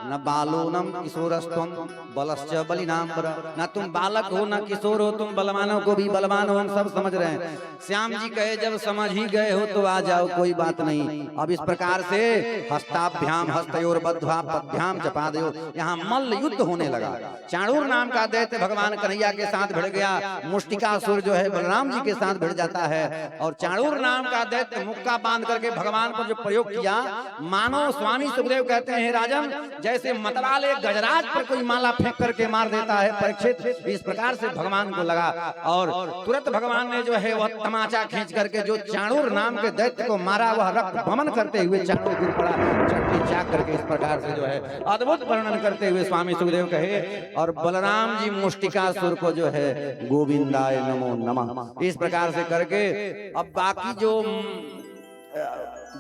[SPEAKER 1] न बालोनम किशोरस्तम बलश्च बलिनाम वर, न तुम बालक हो न किशोर हो, तुम बलवानों को भी बलवान हो, हम सब समझ रहे हैं। श्याम जी कहे जब समझ ही गए हो तो आ जाओ, कोई बात नहीं। अब इस प्रकार से हस्ताभ्याम हस्तयोर बद्ध्वा पद्भ्याम जपादयो, यहाँ मल्ल युद्ध होने लगा। चाणूर नाम का दैत्य भगवान कन्हैया के साथ भिड़ गया, मुष्टिकासुर जो है बलराम जी के साथ भिड़ जाता है। और चाणूर नाम का दैत्य मुक्का बांध करके भगवान पर जो प्रयोग किया, मानो स्वामी सुखदेव कहते हैं राजन जैसे मतवाले गजराज पर कोई माला फेंक करके मार देता है परीक्षित, इस प्रकार से भगवान को लगा। और तुरंत भगवान ने जो है वह तमाचा खींच करके जो चाणूर नाम के दैत्य को मारा, वह रक्त भमन करते हुए चाणूर गिर पड़ा चट्टी चाक करके। इस प्रकार से जो है अद्भुत वर्णन करते हुए स्वामी सुखदेव कहे, और बलराम जी मुष्टिकासुर को जो है गोविंदाय नमो नमः, इस प्रकार से करके। अब बाकी जो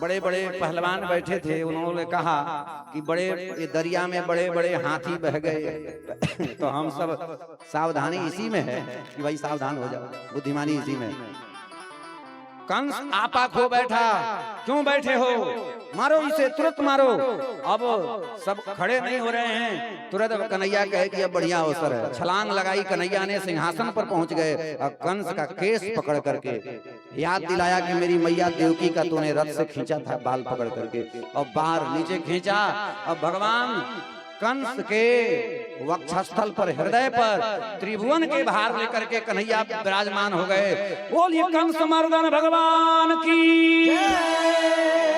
[SPEAKER 1] बड़े बड़े पहलवान बैठे थे, उन्होंने कहा कि बड़े ये दरिया में बड़े बड़े हाथी बह गए, तो हम सब सावधानी इसी में है कि भाई सावधान हो जाओ, बुद्धिमानी इसी में। कंस आपा खो बैठा, क्यों बैठे हो, मारो इसे, तुरंत मारो। अब सब खड़े नहीं हो रहे हैं, तुरंत कन्हैया कहे कि अब बढ़िया अवसर है। छलांग लगाई, कन्हैया ने सिंहासन पर पहुंच गए और कंस का केस पकड़ करके याद दिलाया कि मेरी मैया देवकी का तूने रथ से खींचा था बाल पकड़ करके, और बाहर नीचे खींचा। अब भगवान कंस के वक्षस्थल पर, हृदय पर त्रिभुवन के भार लेकर के कन्हैया विराजमान हो गए। बोलिए कंस मर्दन भगवान की।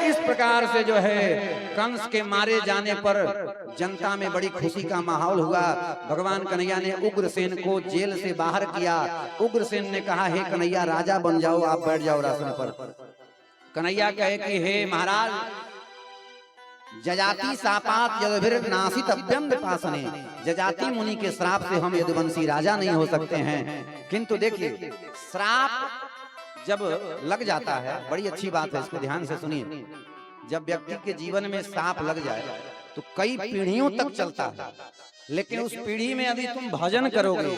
[SPEAKER 1] इस प्रकार से जो है कंस के मारे जाने पर जनता में बड़ी खुशी का माहौल हुआ। भगवान कन्हैया ने उग्रसेन को जेल से बाहर किया। उग्रसेन ने कहा हे कन्हैया राजा बन जाओ, आप बैठ जाओ रासन पर। कन्हैया कहे कि हे महाराज, जजाति सापात यदभिर नासित अभ्यंग पासने, जजाति मुनि के श्राप से हम यदुवंशी राजा नहीं हो सकते हैं। किंतु देखिए श्राप जब लग जाता है, बड़ी अच्छी बात है, इसको ध्यान से सुनिए। जब व्यक्ति के जीवन में श्राप लग जाए तो कई पीढ़ियों तक चलता है, लेकिन उस पीढ़ी में यदि तुम भजन करोगे,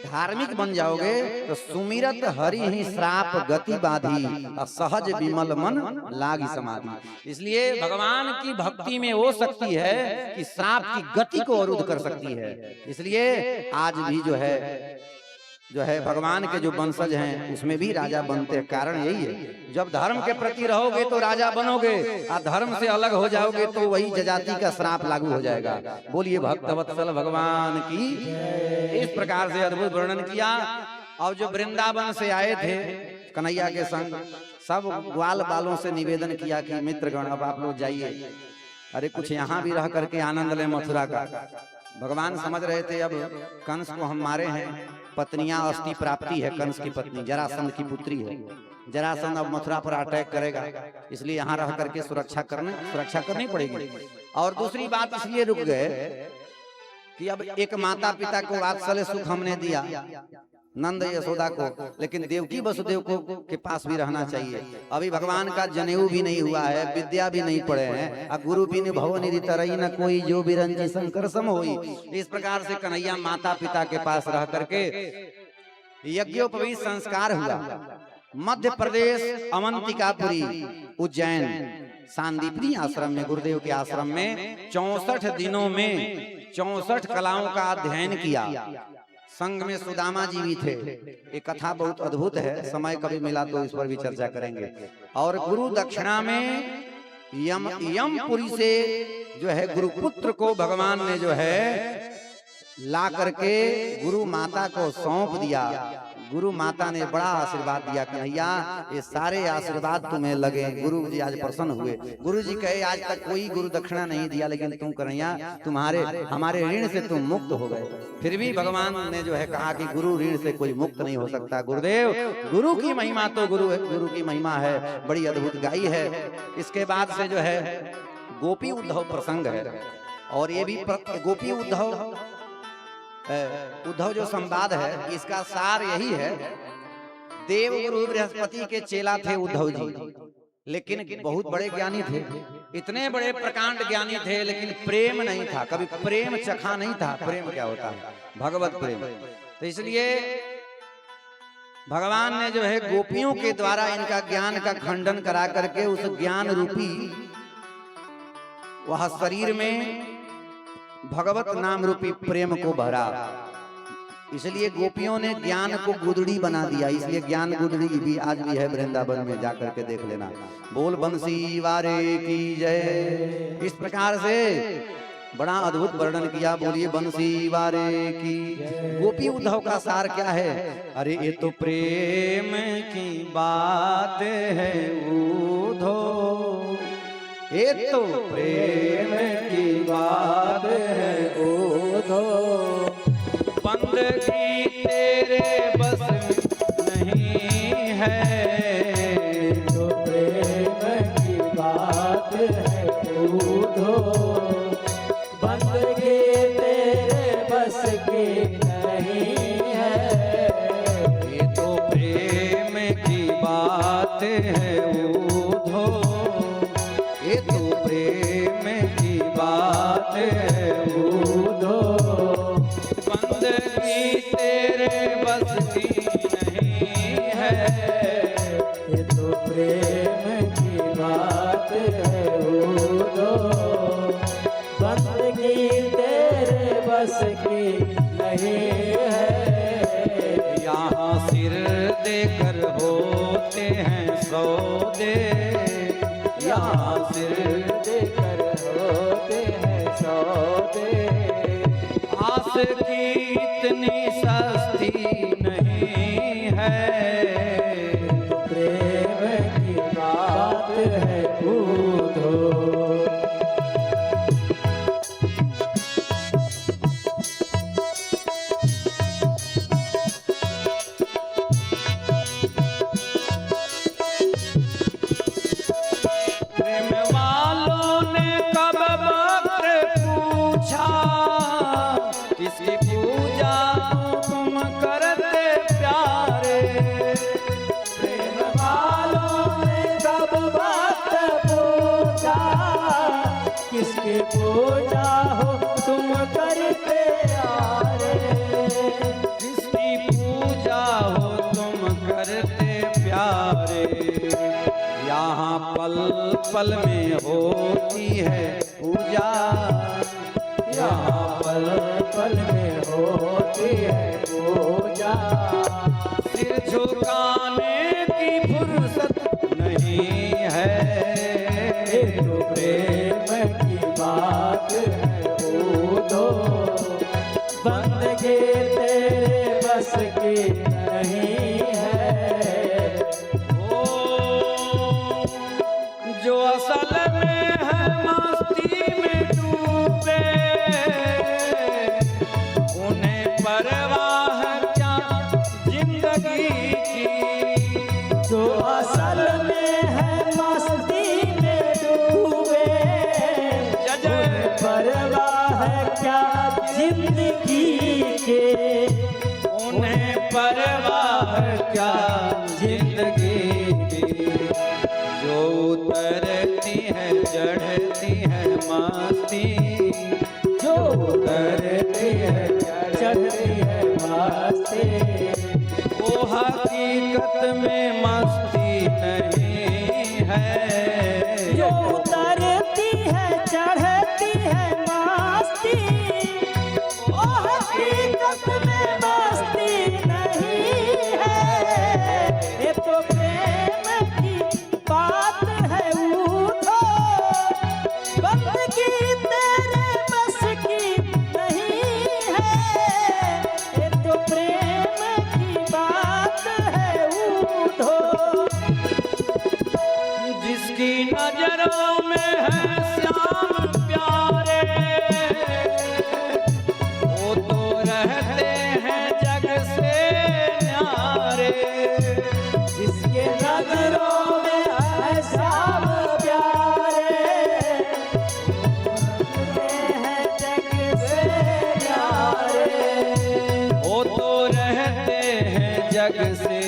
[SPEAKER 1] धार्मिक बन जाओगे, तो सुमिरत हरि ही श्राप गति बाधी, सहज विमल मन लागी समाधि। इसलिए भगवान की भक्ति में वो शक्ति है कि श्राप की गति को अवरुद्ध कर सकती है। इसलिए आज भी जो है भगवान के जो वंशज हैं उसमें भी राजा बनते हैं। कारण यही है, जब धर्म के प्रति रहोगे तो राजा बनोगे, और धर्म से अलग हो जाओगे तो वही जजाति का श्राप लागू हो जाएगा। बोलिए भक्तवत्सल भगवान की। इस प्रकार से अद्भुत वर्णन किया। और जो वृंदावन से आए थे कन्हैया के संग, सब ग्वाल बालों से निवेदन किया कि मित्रगण अब आप लोग जाइए, अरे कुछ यहाँ भी रह करके आनंद लें मथुरा का। भगवान समझ रहे थे अब कंस को हम मारे हैं, पत्नियां अस्थि प्राप्ति है, कंस की पत्नी जरासंध की पुत्री है, जरासंध अब मथुरा पर अटैक करेगा, इसलिए यहाँ रह करके सुरक्षा करनी पड़ेगी। और दूसरी बात इसलिए रुक गए कि अब एक माता पिता को वात्सल्य सुख हमने दिया नंद यशोदा को, लेकिन देवकी वसुदेव को के पास भी रहना चाहिए। अभी भगवान का जनेऊ भी नहीं हुआ है, विद्या भी नहीं पढ़े हैं, और गुरु भी भव निधि तरई न कोई जो बिरंजी शंकर सम होई। इस प्रकार से कन्हैया माता पिता के पास रह करके यज्ञोपवीत संस्कार हुआ। मध्य प्रदेश अवंतिकापुरी उज्जैन सांदीपनी आश्रम में, गुरुदेव के आश्रम में 64 दिनों में 64 कलाओं का अध्ययन किया। संघ में सुदामा जी भी थे। ये कथा बहुत अद्भुत है, समय कभी मिला तो इस पर भी चर्चा करेंगे। और गुरु दक्षिणा में यमपुरी से जो है गुरुपुत्र को भगवान ने जो है ला करके गुरु माता को सौंप दिया। गुरु माता ने बड़ा आशीर्वाद दिया कि भैया ये सारे आशीर्वाद तुम्हें लगे। गुरु जी आज प्रसन्न हुए। गुरु जी कहे आज तक कोई गुरु दक्षिणा नहीं दिया, लेकिन तुम कन्हैया तुम्हारे हमारे ऋण से तुम मुक्त हो गए। फिर भी भगवान ने जो है कहा कि गुरु ऋण से कोई मुक्त नहीं हो सकता। गुरुदेव गुरु की महिमा तो गुरु की महिमा है, बड़ी अद्भुत गाई है। इसके बाद से जो है गोपी उद्धव प्रसंग है, और ये भी गोपी उद्धव जो संवाद है इसका सार यही है। देवगुरु बृहस्पति के चेला थे उद्धव जी, लेकिन बहुत बड़े ज्ञानी थे, इतने बड़े प्रकांड ज्ञानी थे, लेकिन प्रेम नहीं था, कभी प्रेम चखा नहीं था। प्रेम क्या होता है? भगवत प्रेम। तो इसलिए भगवान ने जो है गोपियों के द्वारा इनका ज्ञान का खंडन करा करके उस ज्ञान रूपी वह शरीर में भगवत नाम रूपी प्रेम को भरा। इसलिए गोपियों ने ज्ञान को गुदड़ी बना दिया। इसलिए ज्ञान गुदड़ी भी आज भी है वृंदावन में, जाकर के देख लेना। बोल बंसी वारे की जय। इस प्रकार से बड़ा अद्भुत वर्णन किया। बोलिए बंसी वारे की। गोपी उद्धव का सार क्या है? अरे ये तो प्रेम की बात है उद्धव, ये तो प्रेम की बात है उद्धव। बंदगी तेरे बस नहीं है, तो प्रेम की बात है उद्धव। बंदगी तेरे बस की नहीं है, ये तो प्रेम की बात है उद्धव, ये तो प्रेम की बात है उद्धव। बंदगी तेरे बस की नहीं है, ये तो प्रेम की बात है उद्धव। बंदगी तेरे बस की नहीं है। यहाँ सिर देकर होते हैं सौदे, यहाँ सिर देकर होते हैं सौदे। आस की इतनी सस्ती नहीं है, प्रेम की बात है उद्धव। किसकी पूजा तुम करते प्यारे, प्रेम वालों ने कब बात पूछा। किसकी पूजा हो तुम करते प्यारे, किसकी पूजा हो तुम करते प्यारे। यहाँ पल पल में होती है पूजा, यहाँ पल पल में होती है पूजा। सिर झुकाने की फुर्सत नहीं है, तो प्रेम की बात है उद्धव। बंदगी तेरे बस की नहीं है, ओ जो असल में है मस्ती में डूबे, परवाह क्या जिंदगी की। जो असल में है मस्ती में डूबे, परवाह क्या जिंदगी के। उन्हें परवाह क्या जिंदगी की। जो उतरती है चढ़ती है मस्ती, जो उतरती है चढ़ती है मस्ती, वो हकीकत में मस्ती नहीं है। जो उतरती है चढ़ती है मस्ती, वो हकीकत में मस्ती नहीं है। ये तो प्रेम की बात है उद्धव,
[SPEAKER 3] नजरों में है श्याम प्यारे, वो तो रहते हैं जग से न्यारे।
[SPEAKER 2] जिसके नजरों में है श्याम प्यारे, हैं जग से न्यारे।
[SPEAKER 3] वो तो रहते हैं जग से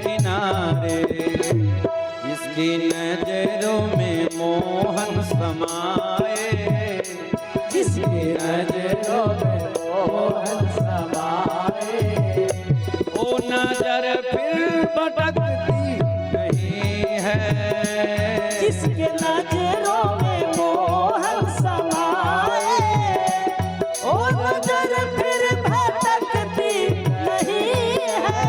[SPEAKER 3] किनारे, जिसकी नजरों में मोहन समाए,
[SPEAKER 2] जिसकी नजरों में मोहन समाए।
[SPEAKER 3] वो नजर फिर भटकती नहीं है,
[SPEAKER 2] जिसके नजरों में मोहन समाए, ओ नजर फिर भटकती नहीं है।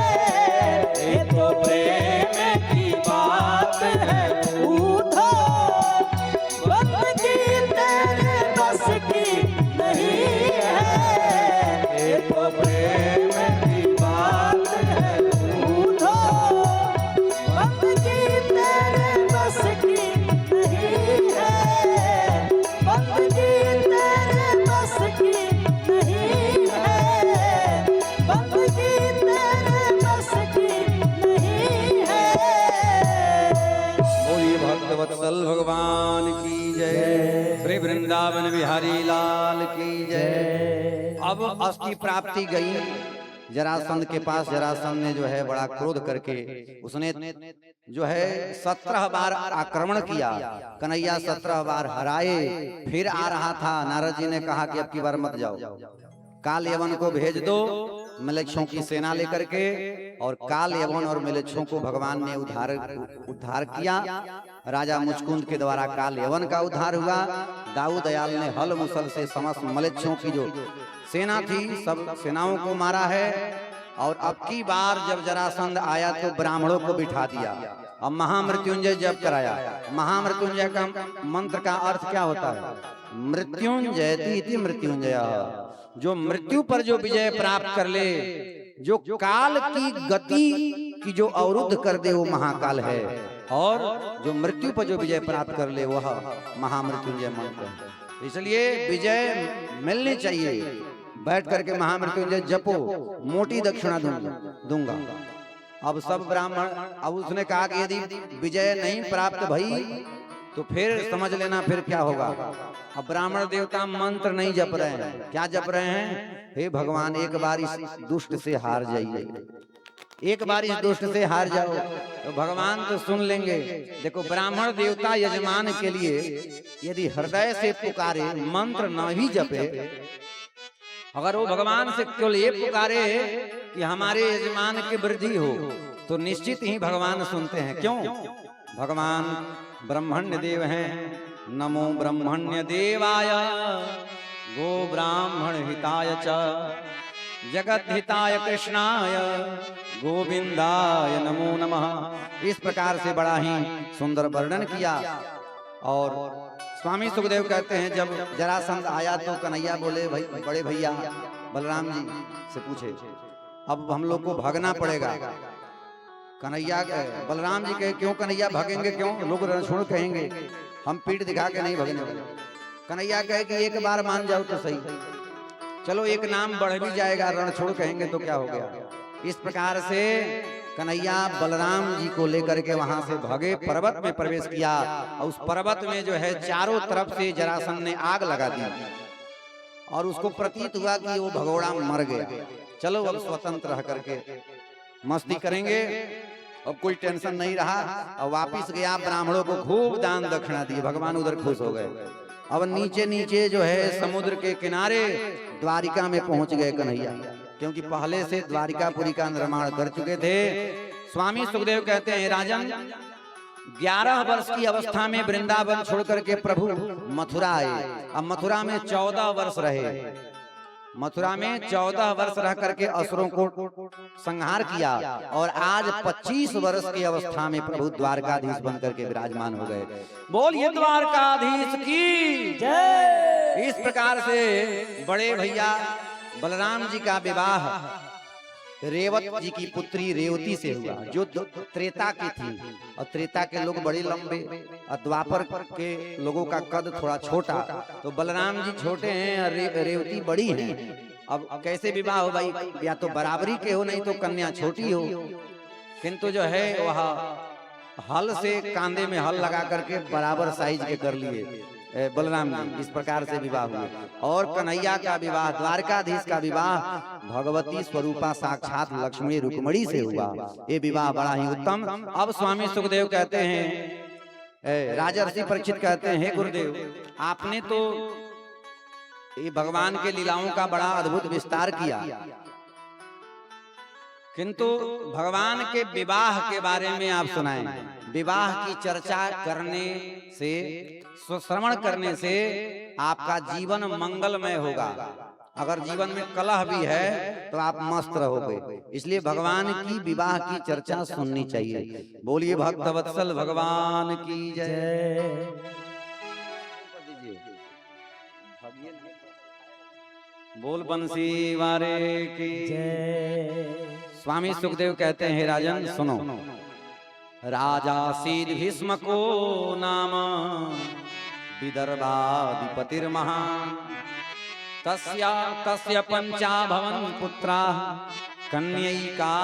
[SPEAKER 2] ये तो प्रेम की बात है उधो, बंदगी तेरे बस की नहीं है। ये तो प्रेम की बात है उधो, बंदगी तेरे बस की नहीं है। बंदगी तेरे बस की नहीं है। बंदगी तेरे बस की नहीं है।
[SPEAKER 1] बोलिए भक्तवत्सल भगवान की जय, श्री वृंदावन बिहारी लाल की जय। अब अस्थि प्राप्ति गई जरासंध के पास। जरासंध ने जो है बड़ा क्रोध करके उसने जो है 17 बार आक्रमण किया। कन्हैया 17 बार हराए। फिर आ रहा था, नारद जी ने कहा कि अब की बार मत जाओ, काल यवन को भेज दो मिलेच्छों की सेना लेकर के। और काल यवन और मिलेच्छों को भगवान ने उद्धार किया। राजा मुचकुंद के द्वारा काल यवन का उद्धार हुआ। दाऊ दयाल ने हल मुसल से समस्त मिलेच्छों की जो सेना थी सब सेनाओं को मारा है। और अब की बार जब जरासंध आया तो ब्राह्मणों को बिठा दिया। अब महामृत्युंजय जप कराया। महामृत्युंजय का मंत्र का अर्थ क्या होता है? मृत्युंजयति मृत्युंजय, जो मृत्यु पर जो विजय प्राप्त कर ले, जो काल की गति की जो अवरुद्ध कर दे वो महाकाल है। और जो मृत्यु पर जो विजय प्राप्त कर ले वह महामृत्युंजय मंत्र है। इसलिए विजय मिलनी चाहिए। बैठ करके महामृत्युंजय जपो, मोटी दक्षिणा दूंगा। अब सब ब्राह्मण, अब उसने कहा कि यदि विजय नहीं प्राप्त भई तो फिर समझ लेना फिर क्या होगा। अब ब्राह्मण देवता मंत्र नहीं जप रहे हैं। क्या जप रहे हैं? हे भगवान एक बार इस दुष्ट से हार जाइए, एक बार इस दुष्ट से हार जाओ तो भगवान तो सुन लेंगे। देखो ब्राह्मण देवता यजमान के लिए यदि हृदय से पुकारे, मंत्र न भी जपे, अगर वो भगवान से केवल ये पुकारे कि हमारे यजमान की वृद्धि हो तो निश्चित ही भगवान सुनते हैं। क्यों? भगवान ब्रह्मण्य देव हैं। नमो ब्रह्मण्य देवाय गो ब्राह्मण हिताय च जगत हिताय कृष्णाय गोविंदाय नमो नमः। इस प्रकार से बड़ा ही सुंदर वर्णन किया। और स्वामी सुखदेव कहते हैं जब जरासंध आया तो कन्हैया बोले, भाई बड़े भैया बलराम जी से पूछे अब हम लोग को भागना पड़ेगा। कन्हैया बलराम जी कहे क्यों कन्हैया भागेंगे क्यों? लोग रणछोड़ कहेंगे, हम पीठ दिखा के नहीं भागने वाले। कन्हैया कहे कि एक बार मान जाओ तो सही, चलो एक नाम बढ़ भी जाएगा, रणछोड़ कहेंगे तो क्या हो गया। इस प्रकार से कन्हैया बलराम जी को लेकर के वहां से भागे, पर्वत में प्रवेश किया। और उस पर्वत में जो है चारों तरफ से जरासंध ने आग लगा दी और उसको प्रतीत हुआ कि वो भगोड़ा मर गया। चलो अब स्वतंत्र रह करके मस्ती करेंगे, अब कोई टेंशन नहीं रहा। और वापिस गया, ब्राह्मणों को खूब दान दक्षिणा दी। भगवान उधर खुश हो गए। अब नीचे नीचे जो है समुद्र के किनारे द्वारिका में पहुंच गए कन्हैया, क्योंकि पहले से द्वारिकापुरी का निर्माण कर चुके थे। स्वामी सुखदेव कहते हैं राजन 11 वर्ष की अवस्था में वृंदावन छोड़कर के प्रभु मथुरा आए। अब मथुरा में 14 वर्ष रहे। मथुरा में 14 वर्ष रह करके असुरों को संहार किया। और आज 25 वर्ष की अवस्था में प्रभु द्वारकाधीश बन करके विराजमान हो गए। बोलिए द्वारकाधीश की जय। इस प्रकार से बड़े भैया बलराम जी का विवाह रेवत जी की पुत्री रेवती से हुआ, जो त्रेता की थी। और त्रेता के लोग बड़े लंबे और द्वापर के लोगों का कद थोड़ा छोटा, तो बलराम जी छोटे हैं और रेवती बड़ी हैं। अब कैसे विवाह हो भाई, या तो बराबरी के हो, नहीं तो कन्या छोटी हो। किंतु जो है वह हल से कांधे में हल लगा करके बराबर साइज के कर लिए बलराम जी। इस प्रकार से विवाह हुए। और कन्हैया का विवाह, द्वारकाधीश का विवाह भगवती स्वरूपा साक्षात लक्ष्मी रुक्मणी से हुआ। ये विवाह बड़ा ही उत्तम। अब स्वामी सुखदेव कहते हैं, राजर्षि परीक्षित कहते हैं, हे गुरुदेव, आपने तो ये भगवान के लीलाओं का बड़ा अद्भुत विस्तार किया, किंतु भगवान के विवाह के बारे में आप सुनाएं। विवाह की चर्चा करने से, श्रवण करने से आपका जीवन मंगलमय होगा। अगर जीवन में कलह भी है तो आप मस्त रहोगे। इसलिए भगवान की विवाह की चर्चा सुननी चाहिए। बोलिए भक्त वत्सल भगवान की जय। बोल बंसी वारे की जय। स्वामी सुखदेव कहते हैं, राजन सुनो, राजा सीद भीष्म को नाम विदर्भाधिपतिर्महान्, तस्य पंचा भवन पुत्रा कन्यैका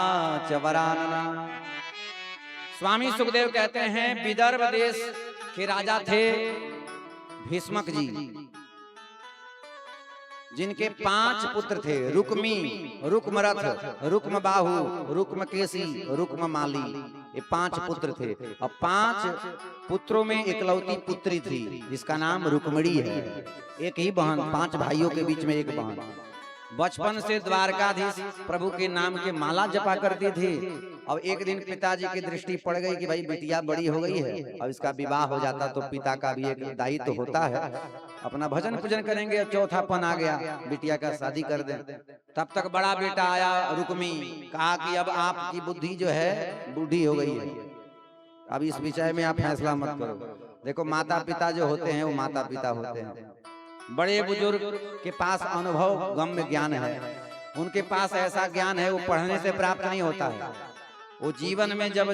[SPEAKER 1] च वरानना। स्वामी सुखदेव कहते हैं, विदर्भ देश के राजा थे भीष्मक जी, जिनके 5 पुत्र थे, रुक्मी, रुक्मरथ, रुक्मबाहु, रुक्मकेशी, रुक्ममाली। ये 5 पुत्र थे। और 5 पुत्रों में इकलौती पुत्री थी जिसका नाम रुक्मिणी है। एक ही बहन, 5 भाइयों के बीच में एक बहन। बचपन से द्वारकाधीश प्रभु के नाम के माला जपा करती थी। अब एक दिन पिताजी की दृष्टि पड़ गई कि भाई बिटिया बड़ी हो गई है, अब इसका विवाह हो जाता तो पिता का भी एक दायित्व तो होता है, अपना भजन पूजन करेंगे। अब चौथापन आ गया, बिटिया का शादी कर दें। तब तक बड़ा बेटा आया रुक्मी, कहा कि अब आपकी बुद्धि जो है बूढ़ी हो गई है, अब इस विषय में आप फैसला मत करो। देखो, माता पिता जो होते हैं वो माता पिता होते हैं। बड़े बुजुर्ग के पास अनुभव गम्य ज्ञान है, उनके पास ऐसा ज्ञान है वो पढ़ने से प्राप्त नहीं होता है। वो जीवन में जब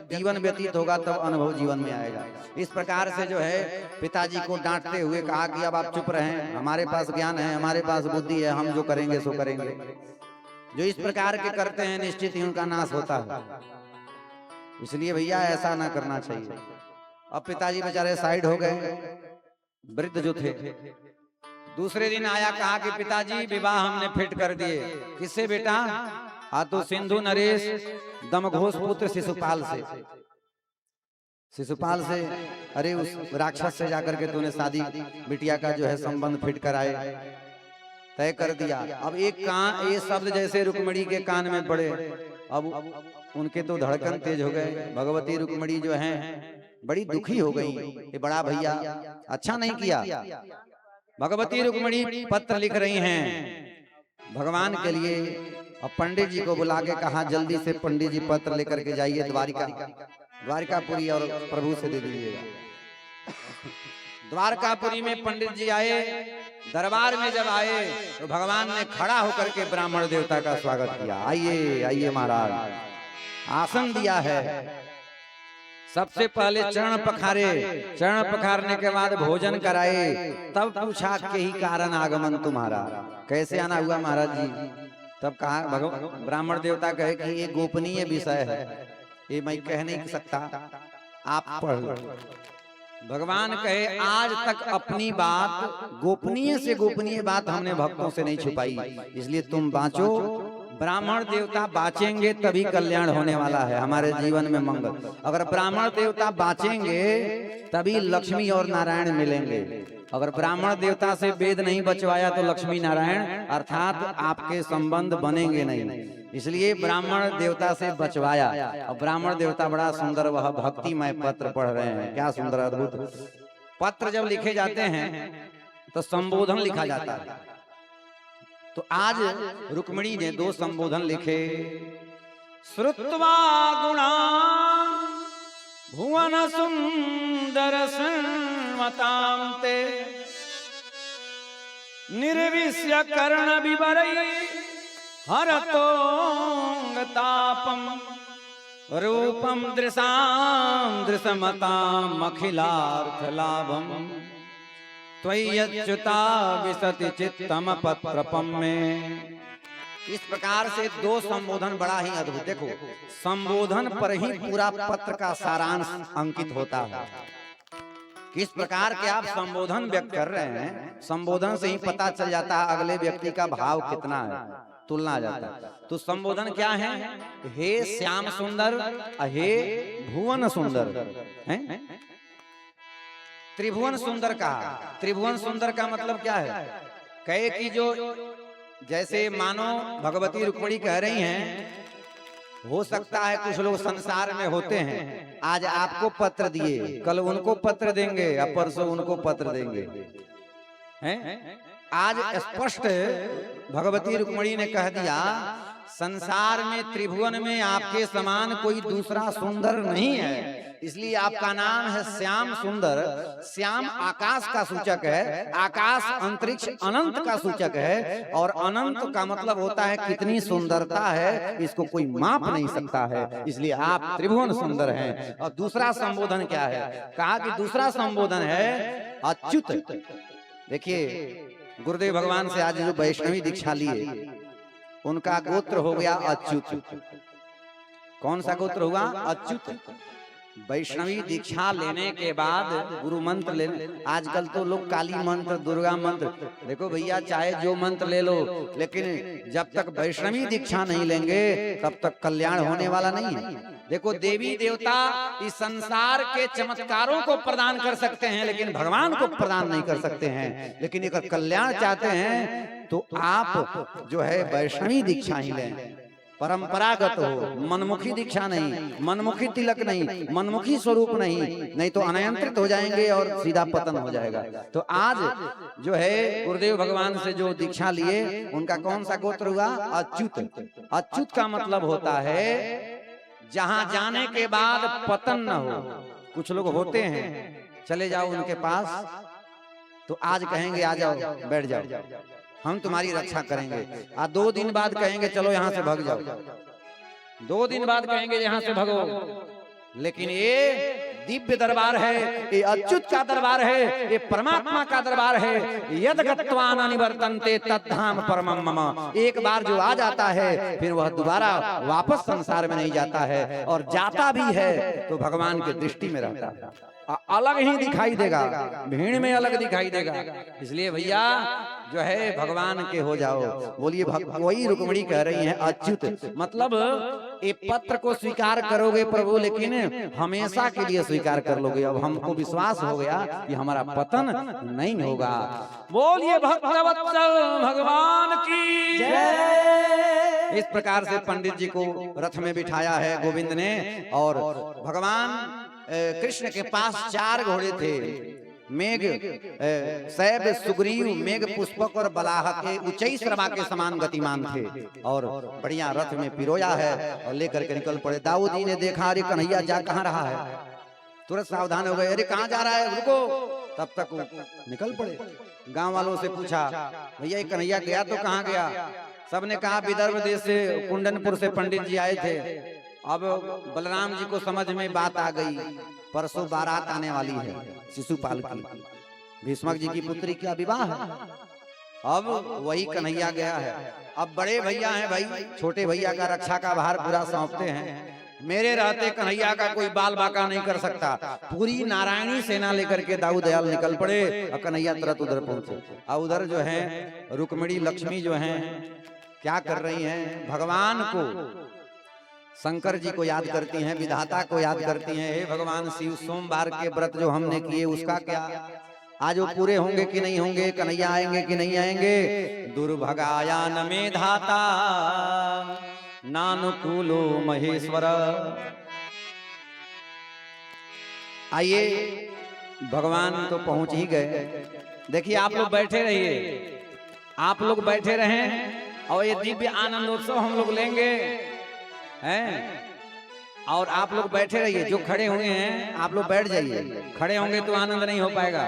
[SPEAKER 1] जीवन व्यतीत होगा तब अनुभव जीवन में आएगा। इस प्रकार से जो है पिताजी को डांटते हुए कहा कि अब आप चुप रहें, हमारे पास ज्ञान है, हमारे पास बुद्धि है, हम जो करेंगे सो करेंगे। जो इस प्रकार के करते हैं निश्चित ही उनका नाश होता है। इसलिए भैया ऐसा ना करना चाहिए। अब पिताजी बेचारे साइड हो गए, वृद्ध जो थे। दूसरे दिन आया, कहा कि पिताजी विवाह हमने फिट कर दिए। किससे बेटा? तो सिंधु नरेश दमघोष पुत्र शिशुपाल से। शिशुपाल से, अरे उस राक्षस से जाकर के तूने शादी बिटिया का जो है संबंध फिट कराए, तय कर दिया। अब एक कान, ये शब्द जैसे रुक्मिणी के कान में पड़े, अब उनके तो धड़कन तेज हो गए। भगवती रुक्मिणी जो हैं बड़ी दुखी हो गई, ये बड़ा भैया अच्छा नहीं किया। भगवती रुक्मिणी पत्र लिख रही हैं भगवान के लिए, और पंडित जी को बुला के कहा जल्दी से पंडित जी पत्र लेकर के जाइए द्वारिकापुरी और प्रभु से दे दीजिएगा। द्वारकापुरी में पंडित जी आए। दरबार में जब आए तो भगवान ने खड़ा होकर के ब्राह्मण देवता का स्वागत किया। आइए आइए महाराज, आसन दिया है। सबसे पहले चरण पखारे, चरण पखारने के बाद भोजन कराए, तब पूछा के ही कारण आगमन तुम्हारा, कैसे आना हुआ महाराज जी? तब कहा, ब्राह्मण देवता कहे कि ये गोपनीय विषय है, ये मैं कह नहीं सकता, आप पढ़ लो। भगवान कहे, आज तक अपनी बात, गोपनीय से गोपनीय बात हमने भक्तों से नहीं छुपाई, इसलिए तुम बाँचो। ब्राह्मण देवता बाँचेंगे तभी कल्याण होने वाला है, हमारे जीवन में मंगल। अगर ब्राह्मण देवता बाँचेंगे तभी लक्ष्मी और नारायण मिलेंगे। अगर ब्राह्मण देवता से वेद नहीं बचवाया तो लक्ष्मी नारायण अर्थात आपके संबंध बनेंगे नहीं। इसलिए ब्राह्मण देवता से बचवाया। और ब्राह्मण देवता बड़ा सुंदर, वह भक्तिमय पत्र पढ़ रहे हैं। क्या सुंदर अद्भुत पत्र जब लिखे जाते हैं तो संबोधन लिखा जाता है। तो आज रुक्मिणी ने 2 संबोधन लिखे। श्रुत्वा गुणा भुवन सुंदर संवतांते, निर्विश्य कर्ण विवरै हरतोंगतापम रूपम दृशां दृशमताम अखिलार्थ लाभम त्वय्यच्युता विसति चित्तम पत्रपम में। इस प्रकार से दो संबोधन बड़ा ही अद्भुत। देखो, संबोधन पर ही पूरा पत्र का सारांश अंकित होता है। किस प्रकार के आप संबोधन व्यक्त कर रहे हैं, संबोधन से ही पता चल जाता है अगले व्यक्ति का भाव कितना है, तुलना आ जाता है। तो संबोधन क्या है? हे श्याम सुंदर, हे भुवन सुंदर, हैं? त्रिभुवन सुंदर कहा। त्रिभुवन सुंदर का मतलब क्या है? कहे कि जो जैसे मानो भगवती रुक्मिणी कह रही हैं, हो सकता है कुछ लोग संसार में होते हैं, आज आपको पत्र दिए, कल उनको पत्र देंगे या परसों उनको पत्र देंगे, हैं? आज स्पष्ट भगवती रुक्मिणी ने कह दिया, संसार में त्रिभुवन में आपके समान कोई दूसरा सुंदर नहीं है, इसलिए आपका नाम है श्याम सुंदर। श्याम आकाश का सूचक है, आकाश अंतरिक्ष अनंत का सूचक है, और अनंत का मतलब होता है कितनी सुंदरता है, इसको कोई माप नहीं सकता है, इसलिए आप त्रिभुवन सुंदर हैं। और दूसरा संबोधन क्या है? कहा कि दूसरा संबोधन है अच्युत। देखिए, गुरुदेव भगवान से आज जो वैष्णवी दीक्षा लिए उनका गोत्र हो गया अच्युत। कौन सा गोत्र हुआ? अच्युत। वैष्णवी दीक्षा लेने के बाद गुरु मंत्र ले, आजकल तो लोग काली मंत्र, दुर्गा मंत्र, देखो भैया चाहे जो मंत्र ले लो, लेकिन जब तक वैष्णवी दीक्षा नहीं लेंगे तब तक कल्याण होने वाला नहीं है। देखो, देवी देवता इस संसार के चमत्कारों को प्रदान कर सकते हैं, लेकिन भगवान को प्रदान नहीं कर सकते हैं। लेकिन अगर कल्याण चाहते हैं तो आप जो है वैष्णवी दीक्षा ही लें, परंपरागत हो, मनमुखी दीक्षा नहीं, मनमुखी तिलक नहीं, मनमुखी स्वरूप नहीं तो अनियंत्रित हो जाएंगे और सीधा पतन हो जाएगा। तो आज जो है गुरुदेव भगवान से जो दीक्षा लिए उनका कौन सा गोत्र हुआ? अच्युत। अच्युत का मतलब होता है जहां जाने के बाद पतन न हो। कुछ लोग होते हैं, चले जाओ उनके पास तो आज कहेंगे आ जाओ, बैठ जाओ, हम तुम्हारी रक्षा करेंगे, और 2 दिन बाद कहेंगे चलो यहां से भाग जाओ, 2 दिन बाद कहेंगे यहां से भागो। लेकिन ये दिव्य दरबार है, ये अच्युत का दरबार है, ये परमात्मा का दरबार है। यद गत्वा न निवर्तन्ते तद्धाम परमं मम। एक बार जो आ जाता है फिर वह दोबारा वापस संसार में नहीं जाता है, और जाता भी है तो भगवान की दृष्टि में रहता है, अलग ही दिखाई देगा, भीड़ में अलग दिखाई देगा। इसलिए भैया जो है भगवान के हो जाओ। बोलिए, वही रुक्मिणी कह रही है अच्युत, मतलब ये पत्र को स्वीकार करोगे प्रभु, लेकिन हमेशा के लिए स्वीकार कर लोगे। अब हमको विश्वास हो गया कि हमारा पतन नहीं होगा। बोलिए भक्तवत्सल भगवान की जय। इस प्रकार से पंडित जी को रथ में बिठाया है गोविंद ने, और भगवान कृष्ण के पास 4 घोड़े थे। मेघ, सैब, सुग्रीव, मेघ पुष्पक और बलाहक उच्चई श्रवा के समान गतिमान थे, और बढ़िया रथ में पिरोया है और लेकर के निकल पड़े। दाऊद जी ने देखा, अरे कन्हैया जा कहाँ रहा है, तुरंत सावधान हो गए, अरे कहाँ जा रहा है, रुको। तब तक निकल पड़े। गांव वालों से पूछा, भैया ये कन्हैया गया तो कहाँ गया? सबने कहा विदर्भ देश से, कुंडनपुर से पंडित जी आए थे। अब बलराम जी को समझ में बात आ गई, परसों बारात आने वाली है शिशुपाल की, भीष्मक जी की पुत्री का विवाह है। अब वही कन्हैया गया है। अब बड़े भैया हैं भाई, छोटे भैया का रक्षा का भार पूरा सौंपते हैं। मेरे रहते कन्हैया का कोई बाल बाका नहीं कर सकता। पूरी नारायणी सेना लेकर के दाऊद दयाल निकल पड़े और कन्हैया तुरंत उधर पहुंचे। और उधर जो है रुक्मिणी लक्ष्मी जो हैं क्या कर रही हैं? भगवान को, शंकर जी को याद करती हैं, विधाता को याद करती हैं। हे भगवान शिव, सोमवार के व्रत जो हमने किए उसका क्या, आज वो पूरे होंगे कि नहीं होंगे? कन्हैया आएंगे कि नहीं आएंगे? दुर्भगाया न मे धाता नानुकूलो महेश्वर। आइए, भगवान तो पहुंच ही गए। देखिए, आप लोग बैठे रहिए, आप लोग बैठे रहें और ये दिव्य आनंदोत्सव हम लोग लेंगे हैं। और आप लोग बैठे रहिए, जो खड़े हुए हैं आप लोग बैठ जाइए, खड़े होंगे तो आनंद नहीं हो पाएगा।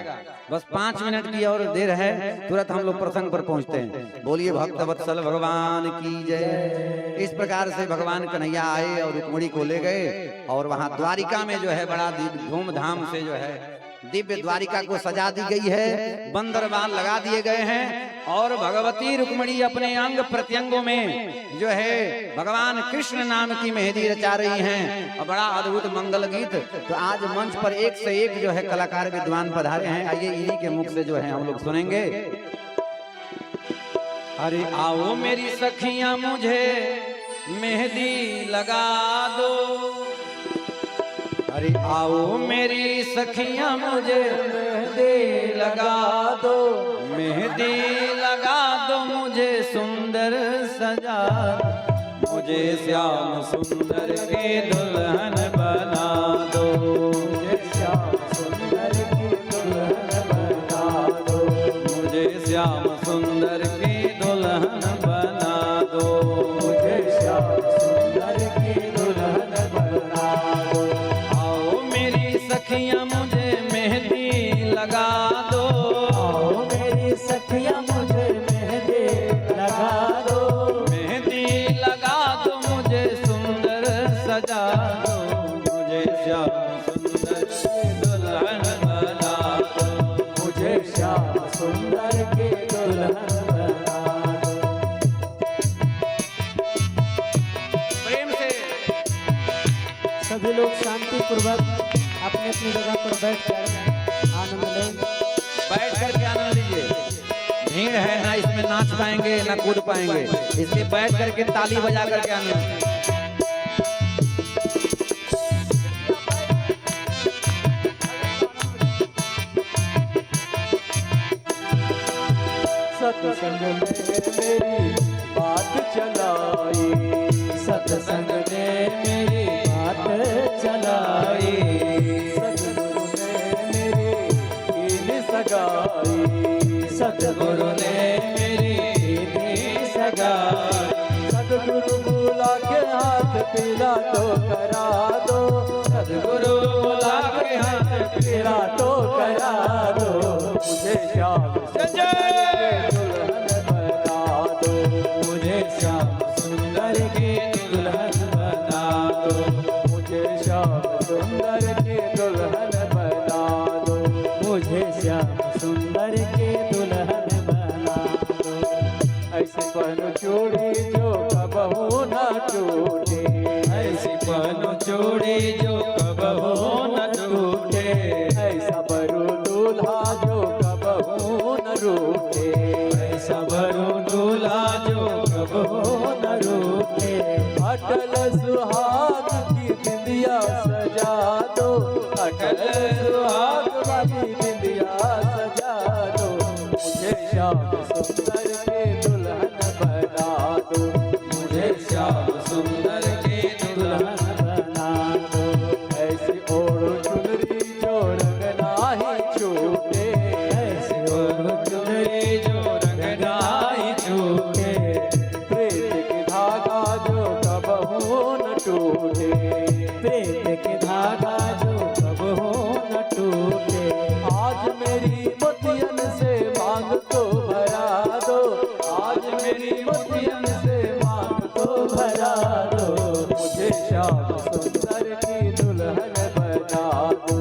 [SPEAKER 1] बस 5 मिनट की और देर है, तुरंत हम लोग प्रसंग पर पहुंचते हैं। बोलिए भक्त वत्सल भगवान की जय। इस प्रकार से भगवान कन्हैया आए और रुक्मिणी को ले गए और वहां द्वारिका में जो है बड़ा धूमधाम से जो है दिव्य द्वारिका को सजा दी गई है, बंदरबान लगा दिए गए हैं और भगवती रुक्मिणी अपने अंग प्रत्यंगों में जो है भगवान कृष्ण नाम की मेहंदी रचा रही हैं और बड़ा अद्भुत मंगल गीत। तो आज मंच पर एक से एक जो है कलाकार विद्वान पधारे हैं, आइए इन्हीं के मुख से जो है हम लोग सुनेंगे।
[SPEAKER 3] अरे आओ मेरी सखियां मुझे मेहंदी लगा दो, अरे आओ मेरी सखियां मुझे मेहंदी लगा दो, मेहंदी लगा दो मुझे सुंदर सजा, मुझे श्याम सुंदर की दुल्हन बना दो, मुझे श्याम सुंदर की दुल्हन बना दो, मुझे श्याम सुंदर की दुल्हन बना दो, मुझे श्याम सुंदर की दुल्हन बना दो। आओ मेरी सखियां मुझे मेहंदी लगा दो,
[SPEAKER 2] आओ मेरी सखियां मुझे मेहंदी लगा दो,
[SPEAKER 3] मेहंदी लगा दो मुझे सुंदर सजा दो, मुझे श्याम सुंदर की दुल्हन बना दो,
[SPEAKER 2] मुझे श्याम सुंदर की दुल्हन बना दो।
[SPEAKER 1] प्रेम से
[SPEAKER 2] सभी लोग शांति पूर्वक अपनी अपनी जगह पर बैठकर आनंद लें।
[SPEAKER 1] बैठ करके आनंद लीजिए। भीड़ है ना, इसमें नाच पाएंगे ना कूद पाएंगे, इसलिए बैठ करके ताली बजा करके आनंद।
[SPEAKER 2] सत्संग में मेरी बात चलाई, सत्संग ने मेरी बात चलाई, सतगुरु ने मेरी कीन सगाई, सतगुरु ने मेरी कीन सगाई, सतगुरु बुला के हाथ पीला तो करा दो, सतगुरु बुला के हाथ पीला तो करा दो, मुझे श्याम
[SPEAKER 3] मुझे श्याम सुंदर की दुल्हन बना दो,
[SPEAKER 2] मुझे श्याम सुंदर की दुल्हन बना दो, मुझे श्याम सुंदर की दुल्हन बना दो। ऐसे पहनो चूड़ी जो कबहू न टूटे,
[SPEAKER 3] ऐसी पहनो चूड़ी जो कबहू न टूटे,
[SPEAKER 2] ऐसा बरू दूल्हा जो कबहू न रूठे,
[SPEAKER 3] ऐसा बरू दूल्हा जो कबहू
[SPEAKER 2] न रूठे। अटल सुहाग की बिंदिया सजा दो, अटल सुहाग वाली बिंदिया सजा दो, मुझे श्याम सुंदर के दुल्हन बना दो,
[SPEAKER 3] मुझे श्याम सुंदर की दुल्हन
[SPEAKER 2] बना दो। ऐसी ओढ़ो चुनरी जो रंग नाही छूटे, ऐसी ओढ़ो
[SPEAKER 3] चुनरी जो रंग नाई छूटे,
[SPEAKER 2] प्रेत के धागा जो कबहू न टूटे, प्रेत के धागा जो कबहू न टूटे। आज मेरी मोतियन से मांग तो भरा दो, आज मेरी मोतियन से मांग तो भरा दो, मुझे श्याम सुंदर की दुल्हन बना दो,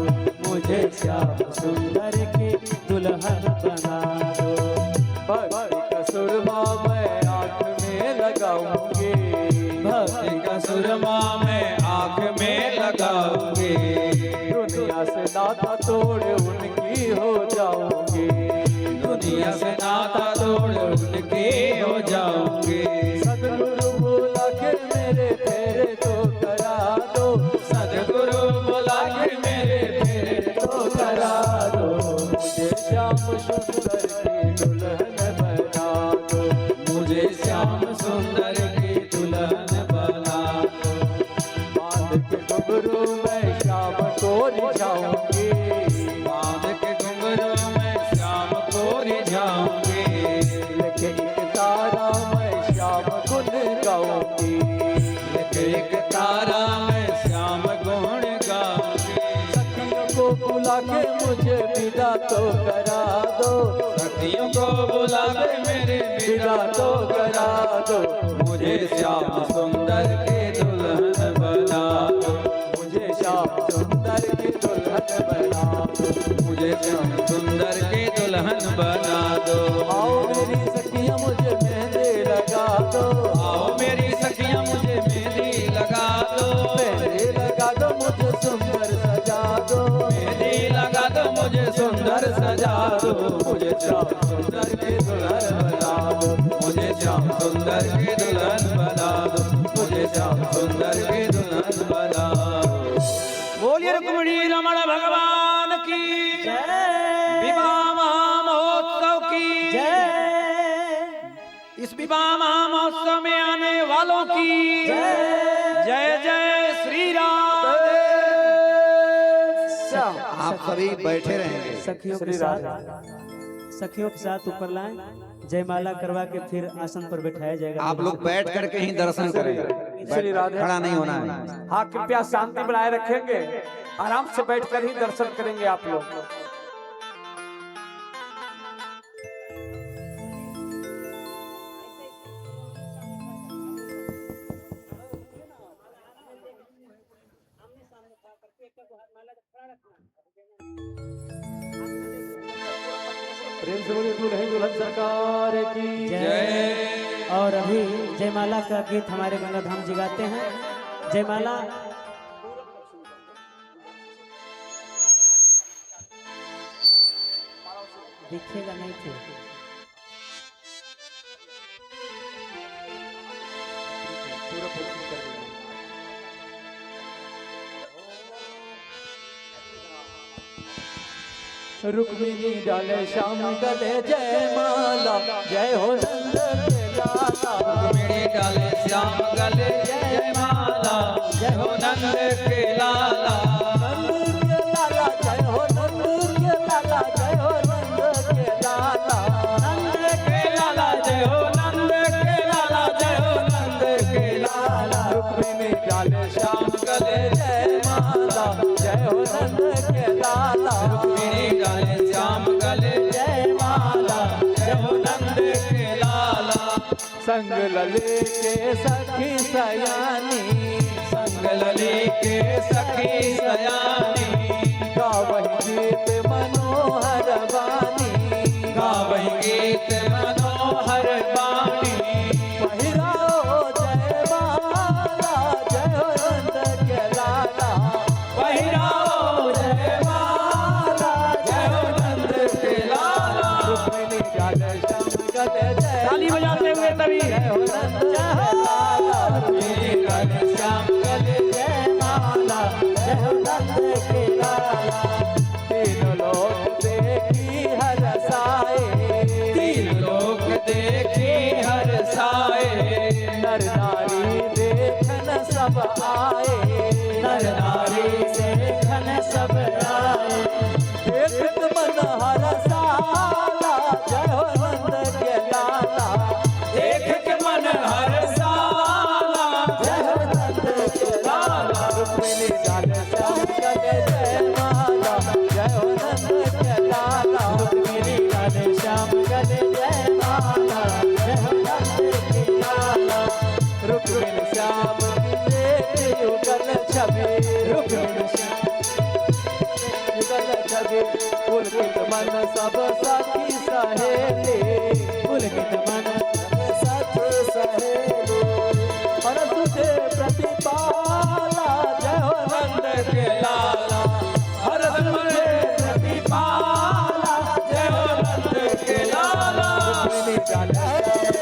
[SPEAKER 2] मुझे श्याम सुंदर की दुल्हन बना दो। भक्ति का सुरमा मैं आँख में लगाऊंगी,
[SPEAKER 3] भक्ति का सुरमा मैं आँख में लगाऊंगी,
[SPEAKER 2] दुनिया से नाता तोड़ उनकी हो जाऊंगी,
[SPEAKER 3] दुनिया से नाता तोड़ उनकी हो जाऊंगी,
[SPEAKER 2] सदगुरु बुला के मेरे फेरे तो करा दो,
[SPEAKER 3] सदगुरु बुला के मेरे फेरे
[SPEAKER 2] तो करा दो, मुझे श्याम सुंदर की दुल्हन बना दो,
[SPEAKER 3] मुझे श्याम सुंदर की दुल्हन बना दो,
[SPEAKER 2] बांध के घुंघरू में श्याम को रिझाऊंगी,
[SPEAKER 3] बांध के घुंघरू में श्याम को रिझाऊंगी,
[SPEAKER 2] लेके एक तारा मैं श्याम गुन गाऊंगी,
[SPEAKER 3] एक तारा
[SPEAKER 2] करा दो,
[SPEAKER 3] सखियों को बुला के मेरे
[SPEAKER 2] विदा तो करा दो,
[SPEAKER 3] मुझे श्याम सुंदर के दुल्हन बना दो,
[SPEAKER 2] मुझे श्याम सुंदर की दुल्हन बना दो,
[SPEAKER 3] मुझे श्याम सुंदर के दुल्हन बना दो।
[SPEAKER 2] आओ मेरी सखियां मुझे मेहंदी लगा दो,
[SPEAKER 3] आओ मेरी सखियां मुझे मेहंदी लगा दो,
[SPEAKER 2] मेहंदी लगा दो मुझे सुंदर सजा दो,
[SPEAKER 3] मेहंदी लगा दो मुझे सुंदर सजा दो,
[SPEAKER 2] मुझे श्याम सुंदर की दुल्हन बना दो,
[SPEAKER 3] मुझे श्याम सुंदर के दुल्हन बना दो, मुझे श्याम सुंदर के दुल्हन बना दो। बोलिए रुक्मिणी रमण भगवान की विवाह महोत्सव की इस विवाह महोत्सव में आने वालों की जय जय श्री राम।
[SPEAKER 1] आप सभी बैठे रहेंगे।
[SPEAKER 4] सखियों के साथ ऊपर लाएं, जयमाला करवा के फिर आसन पर बैठाया जाएगा।
[SPEAKER 1] आप लोग बैठ करके ही दर्शन करें, खड़ा नहीं होना है।
[SPEAKER 2] हाँ कृपया शांति बनाए रखेंगे, आराम से बैठकर ही दर्शन करेंगे आप लोग। प्रेम से बोलिए दुल्हन दुल्हन सरकार की
[SPEAKER 3] जय।
[SPEAKER 4] और अभी जयमाला का गीत हमारे गंगाधाम जी गाते हैं। जयमाला दिखेगा नहीं थे।
[SPEAKER 2] रुक्मिणी डाले श्याम गले जयमाला, जय हो नंद के लाला,
[SPEAKER 3] रुक्मिणी डाले श्याम गले जयमाला, जय हो नंद के लाला,
[SPEAKER 2] नंद के लाला, जय हो नंद के लाला, जय हो नंद के लाला,
[SPEAKER 3] नंद के लाला, जय हो नंद के लाला, जय हो नंद के लाला।
[SPEAKER 2] रुक्मिणी डाले श्याम गले जयमाला, जय हो नंद के लाला,
[SPEAKER 3] रुक्मिणी डाले श्याम गले जयमाला, जय हो नंद के लाला।
[SPEAKER 2] संग लले के सखी सयानी,
[SPEAKER 3] संग लली के सखी सयानी,
[SPEAKER 2] गावहि गीत मनोहर वाणी,
[SPEAKER 3] गावहि गीत मनोहर वाणी,
[SPEAKER 2] पहिराओ जयमाला, जय हो नंद के लाला,
[SPEAKER 3] पहिराओ जयमाला, जय हो नंद के लाला।
[SPEAKER 2] रुक्मिणी डाले श्याम गले
[SPEAKER 3] ताली बजाते हुए तभी
[SPEAKER 2] जय हो नंद के लाला,
[SPEAKER 3] रुक्मिणी डाले श्याम गले
[SPEAKER 2] जयमाला, जय हो नंद के लाला, तीन लोक देखी हरसाए,
[SPEAKER 3] तीन लोक देखी हर साए,
[SPEAKER 2] नर नारी देखन सब आए,
[SPEAKER 3] नर नारी
[SPEAKER 4] देखन सब आए।
[SPEAKER 2] देखत मन हरसाला, जय हो नंद के लाला,
[SPEAKER 3] देख के मन हर साला,
[SPEAKER 2] जय हो नंद के लाला, रुक्मिणी डाले श्याम गले जयमाला, जय हो नंद के लाला,
[SPEAKER 4] रुक्मिणी डाले श्याम गले जयमाला, जय हो नंद के लाला।
[SPEAKER 2] रुक्मिणी श्याम की देखी युगल छवि,
[SPEAKER 4] रुक्मिणी श्याम
[SPEAKER 2] युगल छवि, पुलकित मन सब सखी सहेली,
[SPEAKER 4] पुलकित मन
[SPEAKER 2] सख सहेली, परसु से प्रतिपाला, जय हो नंद के लाला,
[SPEAKER 3] हरद मुझे प्रतिपाला, जय हो नंद के लाला।
[SPEAKER 2] रुक्मिणी डाले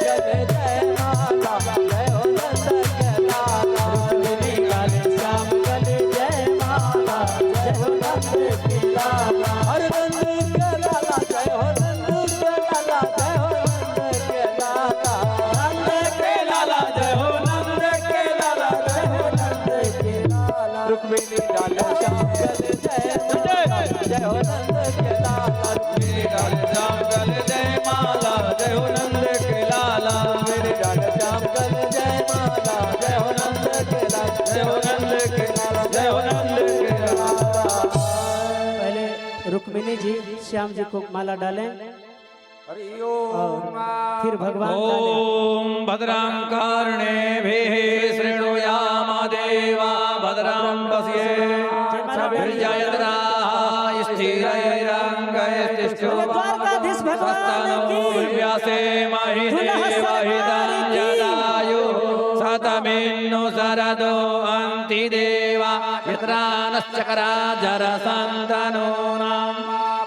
[SPEAKER 2] गले जयमाला, जय हो नंद के लाला,
[SPEAKER 4] रुक्मिणी डाले श्याम गले जयमाला, जय हो नंद के लाला।
[SPEAKER 2] हर नंद के लाला, जय हो नंद के लाला, जय हो नंद के लाला,
[SPEAKER 3] नंद के लाला, जय हो नंद के लाला, जय हो नंद के लाला।
[SPEAKER 2] रुक्मिणी डाले श्याम गले जयमाला, जय हो नंद के लाला,
[SPEAKER 3] रुक्मिणी डाले श्याम गले जयमाला, जय हो नंद के लाला,
[SPEAKER 2] रुक्मिणी डाले श्याम गले जयमाला, जय हो नंद के लाला,
[SPEAKER 3] जय हो नंद के लाला, जय हो नंद के लाला।
[SPEAKER 4] पहले रुक्मिणी रुक्मिणी जी श्याम जी को माला डालें
[SPEAKER 1] हरि
[SPEAKER 4] और
[SPEAKER 1] ओम।
[SPEAKER 4] फिर भगवान डालें।
[SPEAKER 3] ओम भद्रं कर्णेभिः शृणुयाम देवा भद्रं पश्येमाक्षभिर्जयद्राः
[SPEAKER 4] द्वारकाधीश भगवान की
[SPEAKER 3] स्थिरैरङ्गैस्तिष्ठुव्यासेमहि देवहितं जदायुः शतमिन्नु शरदो अन्ति देवा यत्रा नश्चकरा जरसन्तनूनाम्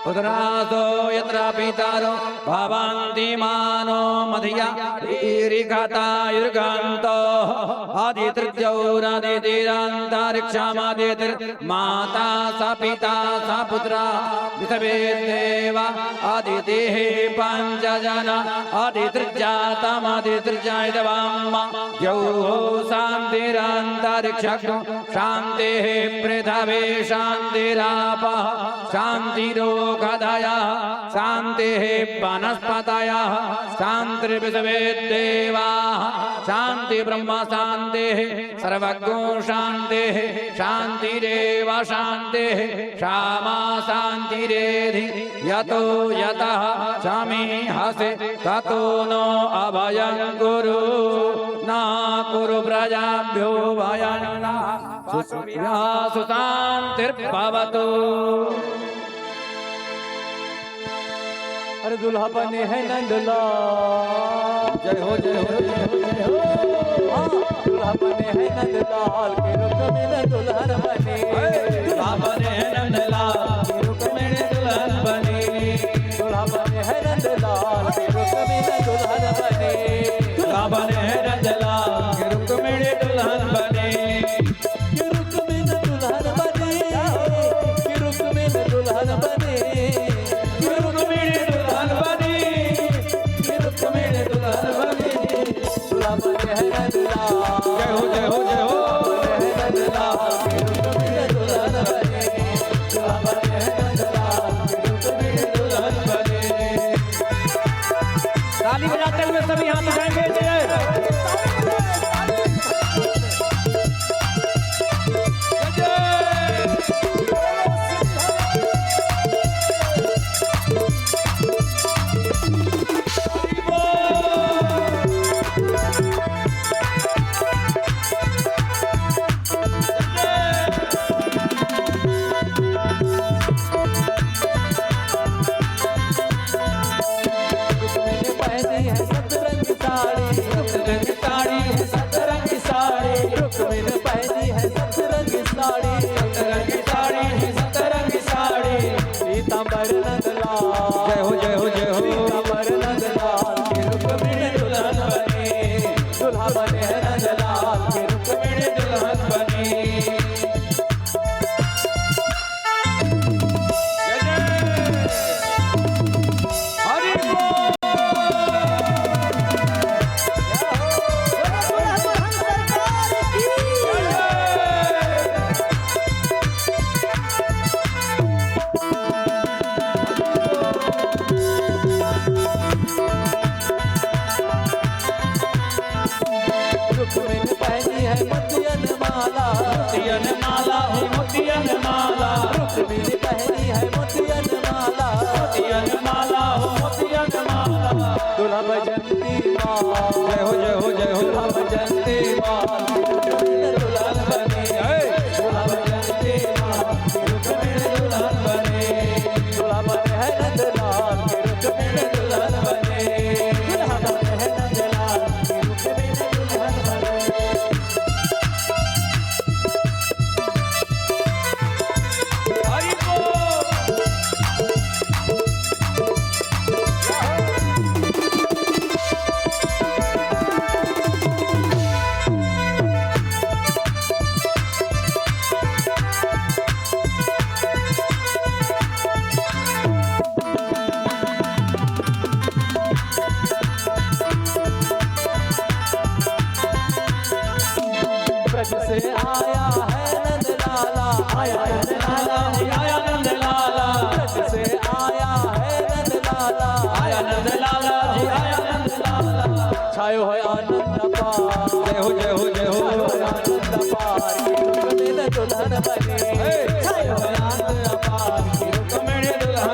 [SPEAKER 3] पुत्रासो यत्र पितरो भवन्ति मानो मधिया ईरिकतायुर्गन्तो आदितृजौरदितिरन्तरिक्षमदितिर्माता स पिता स पुत्रा विषवेदेव आदितिः पञ्चजन आदितृजातमदितृजायदवाम्म द्यौः शान्तिरन्तरिक्षग्नो शान्तिः पृथ्वी शान्तिरापः शान्तिरोगधयः शान्तिः वनस्पतयः शान्तिर्विश्वेदेवाः शान्ति ब्रह्म शान्तिः सर्वज्ञो शान्तिः शान्तिरेव शान्तिः क्षमा शान्तिरेधि यतो यतः समीहसे ततो नो अभयं कुरु न कुरु प्रजाभ्यो भयं सुशान्तिर्भवतु।
[SPEAKER 2] अरे दुल्हा बने है नंदलाल,
[SPEAKER 1] जय हो जय हो जय हो जय हो।
[SPEAKER 2] हाँ, दुल्हा बने है नंदलाल के रुख में न दुल्हन बने,
[SPEAKER 3] दुल्हा बने हैं नंदलाल
[SPEAKER 2] के रुख में
[SPEAKER 3] मेरे दुल्हन बने,
[SPEAKER 2] दुल्हा बने है नंदलाल के रुख में न दुल्हन बने,
[SPEAKER 3] दुल्हा बने हैं नंदलाल के रुख मेरे दुल्हन बने,
[SPEAKER 2] के रुख में न दुल्हन बने, के रुख में न दुल्हन बने,
[SPEAKER 3] के रुख मेरे दुल्हन बने,
[SPEAKER 2] के रुख में न दुल्हन बने। दुल्हा बने है नंदलाल,
[SPEAKER 3] जय हो जय हो जय हो।
[SPEAKER 2] बने है नंदलाल के रुख में न दुल्हन बने, दुल्हा बने है नंदलाल के रुख में न दुल्हन बने।
[SPEAKER 3] ताली बजाते हुए सभी हाथ उठाएंगे जय।
[SPEAKER 2] मैंने पहनी है सतरंगी साड़ी,
[SPEAKER 3] सतरंगी साड़ी
[SPEAKER 2] सतरंगी साड़ी, रुक मैंने पहनी है सतरंगी साड़ी,
[SPEAKER 3] सतरंगी साड़ी सतरंगी साड़ी।
[SPEAKER 2] पीतांबर नंदलाल,
[SPEAKER 3] जय हो जय हो जय हो।
[SPEAKER 2] पीतांबर नंदलाल के रुख में दुल्हन बने, दुल्हा बने है नंदलाल के रुख में
[SPEAKER 3] मेरे दुल्हन बने। हरि बोल।
[SPEAKER 2] रुक मैंने पहनी है मोतियन माला,
[SPEAKER 3] मोतियन माला हो मोतियन माला,
[SPEAKER 2] रुक मैंने पहनी है मोतियन माला,
[SPEAKER 3] मोतियन माला हो मोतियन माला।
[SPEAKER 2] दुल्हा बजंती माँ,
[SPEAKER 3] जय हो जय हो जय हो।
[SPEAKER 2] दुल्हा बजंती माँ, दुल्हन बने, दुल्हा बजंती माँ, रुक मेरे दुल्हन बने, दुल्हा बने है नंदलाल के रुक मेरे दुल्हन बने, दुल्हा बने है नंदलाल के रुक मेरे दुल्हन बने।
[SPEAKER 3] हरि बोल।
[SPEAKER 2] ब्रज से आया है नंदलाला, आया नंदलाला,
[SPEAKER 3] आया नंद लाला,
[SPEAKER 2] ब्रज से आया है नंदलाला,
[SPEAKER 3] आया नंद लाला जी आया नंद लाला।
[SPEAKER 2] छायो है आनंद पार,
[SPEAKER 3] जय हो जय हो जय हो।
[SPEAKER 2] छायो है आनंद पार की रुक में दुल्हन बने, छायो है आनंद पार की रुक
[SPEAKER 3] मेरे दुल्हन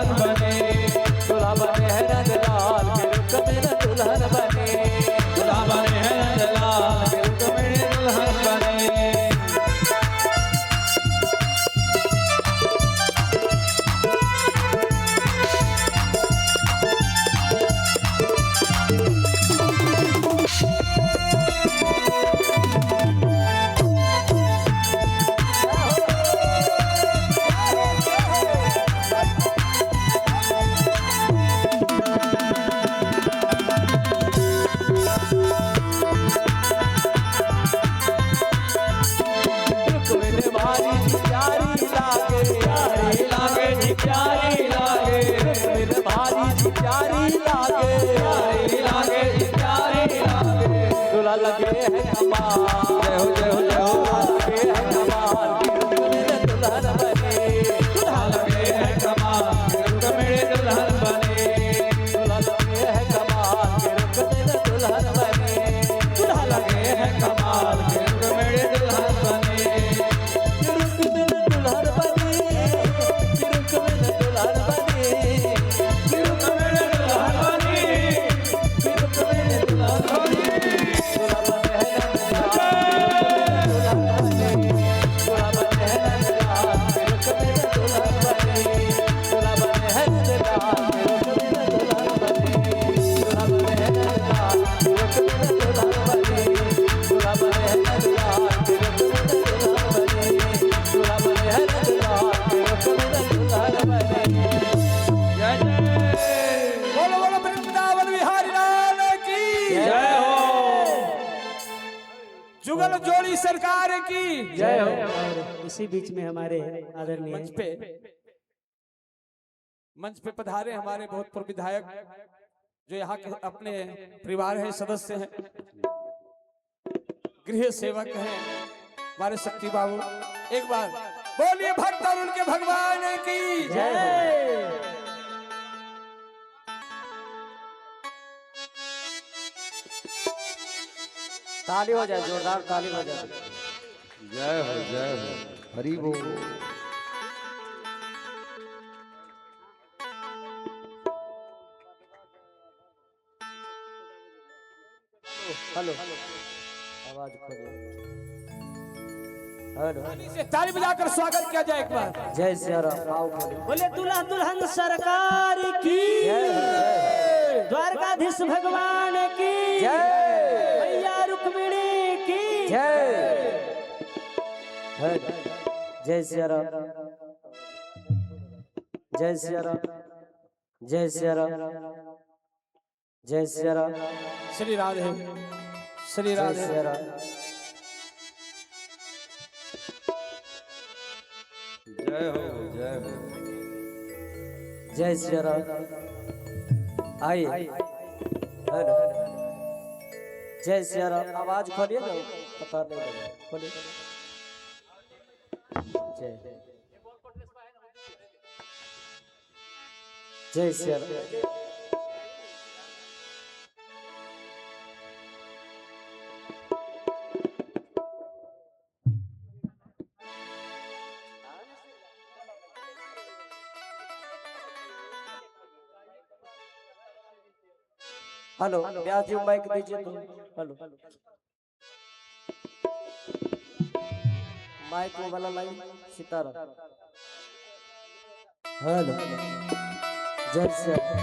[SPEAKER 2] लागे
[SPEAKER 3] प्यारी लागे प्यारी लागे
[SPEAKER 2] दूल्हा लगे है कमाल
[SPEAKER 3] जय हो जय हो जय हो
[SPEAKER 2] लगे है कमाल मेरे दुल्हन बने
[SPEAKER 3] दूल्हा लगे है कमाल रुक मेरे दुल्हन बने
[SPEAKER 2] दूल्हा लगे है कमाल के रुक मेरे दुल्हन बने
[SPEAKER 3] दूल्हा लगे है कमाल रुक मेरे दुल्हन बने
[SPEAKER 2] के रुक मेरे दुल्हन बने के रुक मेरे दुल्हन बने
[SPEAKER 3] रुक मेरे दुल्हन बने
[SPEAKER 2] के रुक मेरे दुल्हन बने दूल्हा बने है दुल्हन बने दूल्हा बने है के रुक मेरे दुल्हन बने दूल्हा बने है के रुक मेरे दुल्हन बने दूल्हा बने है के रुक मेरे दुल्हन बने दूल्हा बने है के रुक मेरे दुल्हन बने दूल्हा बने है के रुक मेरे दुल्हन बने
[SPEAKER 3] जय जय
[SPEAKER 2] बोलो बोलो वृंदावन विहारी लाल की
[SPEAKER 3] जय हो
[SPEAKER 2] जुगल जोड़ी सरकार की जय हो
[SPEAKER 4] और इसी बीच में हमारे आदरणीय
[SPEAKER 2] मंच पे पधारे हमारे भूतपूर्व विधायक जो यहाँ के अपने परिवार हैं, सदस्य हैं, गृह सेवक हैं हमारे शक्ति बाबू। एक बार बोलिए भक्त और उनके भगवान की
[SPEAKER 4] जय। ताली हो जाए, जोरदार ताली हो जाए।
[SPEAKER 1] जय हो हरि बोल।
[SPEAKER 4] हेलो, आवाज खोलिए। हेलो,
[SPEAKER 2] ताली बजाकर स्वागत किया जाए एक बार।
[SPEAKER 4] जय श्री राम। बोले दूल्हा दुल्हन सरकार की
[SPEAKER 2] जय।
[SPEAKER 4] द्वारकाधीश भगवान की
[SPEAKER 2] जय।
[SPEAKER 4] मैया रुक्मिणी की
[SPEAKER 2] जय।
[SPEAKER 4] जय श्री राम, जय श्री राम, जय श्री राम, जय श्री राम,
[SPEAKER 2] श्री राधे श्री
[SPEAKER 4] जय
[SPEAKER 2] राधे।
[SPEAKER 4] श्री राम।
[SPEAKER 3] जय हो जय हो।
[SPEAKER 4] जय श्री राम। आइए। हेलो, जय श्री राम। आवाज खोलिए ना, पता नहीं लगा। खोलिए। जय जय श्री राम। हेलो, व्यास जी माइक दीजिए तो। हेलो, माइक वाला लाइन सितारा। हेलो, जय श्री राम,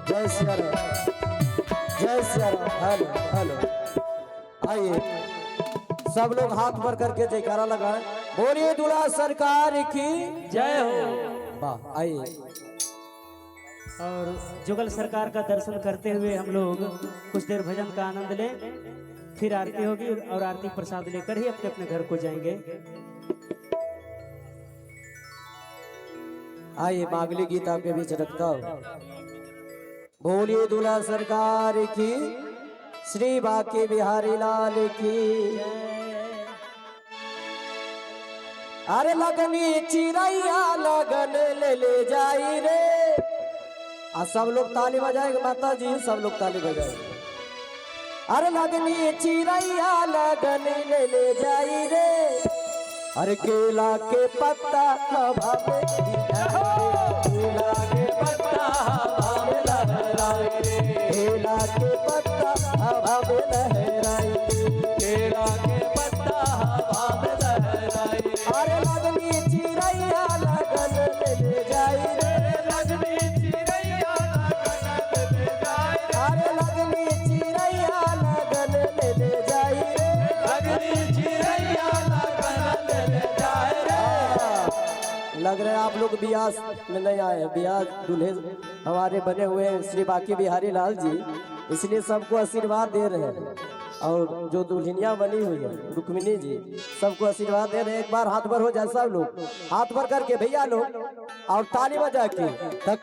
[SPEAKER 4] जय श्री राम, जय श्री राम। हेलो हेलो, आइए सब लोग हाथ भर करके जयकारा लगाएं। बोलिए दूल्हा सरकार की
[SPEAKER 2] जय हो।
[SPEAKER 4] वाह। आइए और जुगल सरकार का दर्शन करते हुए हम लोग कुछ देर भजन का आनंद लें, फिर आरती होगी और आरती प्रसाद लेकर ही अपने अपने घर को जाएंगे। आइए मांगली गीत आपके बीच रखता हूँ। बोलिए दूल्हा सरकार की, श्री बांके बिहारी लाल की। अरे लगनी चिड़ैया लगन ले जाई रे। सब लोग ताली बजाएंगे माता जी, सब लोग ताली बजाएंगे। अरे लगनी चिड़ैया लगन ले जाई रे। अरे केला के पत्ता हवा में केला के पत्ता हवा में लहराए रे। केला के पत्ता हवा में लहराए, केला के पत्ता हवा में लहराए। अरे लगनी चिड़ैया लगन ले जाई रे। लगनी चिड़ैया लगन ले जाई रे। अरे लगनी चिड़ैया लगन ले जाई रे। लगनी चिड़ैया लगन ले जाई रे। लग रहा है आप लोग बियास में नहीं आए हैं। बियास दूल्हे हमारे बने हुए हैं श्री बांके बिहारी लाल जी, इसलिए सबको आशीर्वाद दे रहे हैं। और जो दुल्हनिया बनी हुई है रुक्मिणी जी, सबको आशीर्वाद दे रहे हैं। एक बार हाथ भर हो जाए सब लोग, हाथ भर करके भैया लोग। और ताली बजा के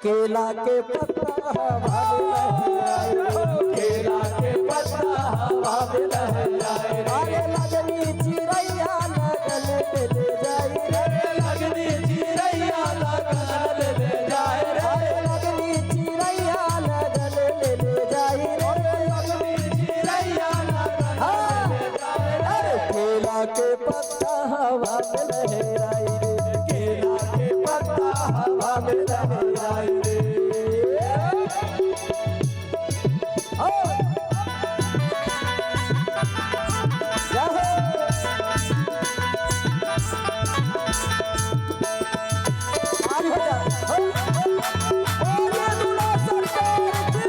[SPEAKER 4] केला के पत्ता हवा में लहराए,
[SPEAKER 2] केला के पत्ता हवा में लहराए रे।
[SPEAKER 4] अरे लगनी चिड़ैया लगन ले जाए रे,
[SPEAKER 2] लगनी चिड़ैया लगन ले जाए रे।
[SPEAKER 4] अरे लगनी चिड़ैया लगन ले जाए रे,
[SPEAKER 2] लगनी चिड़ैया लगन
[SPEAKER 4] हाँ।
[SPEAKER 2] ले जाए रे।
[SPEAKER 4] अरे केला के पत्ता हवा में लहराए रे,
[SPEAKER 2] केला के पत्ता हवा में लहराए रे।
[SPEAKER 4] ओ क्या है? आज हो जा ये दूल्हा सरकार की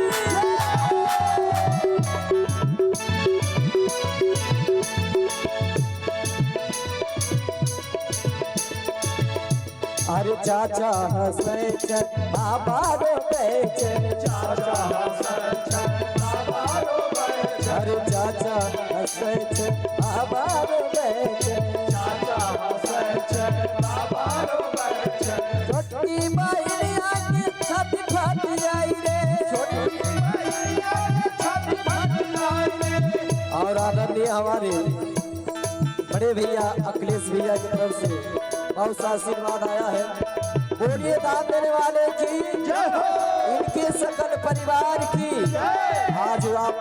[SPEAKER 4] अरे चाचा हंसे चल बाबा रो बेचे,
[SPEAKER 2] चाचा हंसे चल बाबा रो बेचे।
[SPEAKER 4] अरे चाचा हंसे चल बाबा रो बेचे,
[SPEAKER 2] चाचा हंसे चल बाबा रो बेचे।
[SPEAKER 4] छोटी बहनिया की छत फट जाई रे,
[SPEAKER 2] छोटी मैया के छत फट जाए रे।
[SPEAKER 4] और आदरणीय हमारे बड़े भैया अखिलेश भैया की तरफ से बहुत सा आशीर्वाद आया है। बोलिए दान देने वाले की
[SPEAKER 2] जय हो।
[SPEAKER 4] इनके सकल परिवार की। आज आप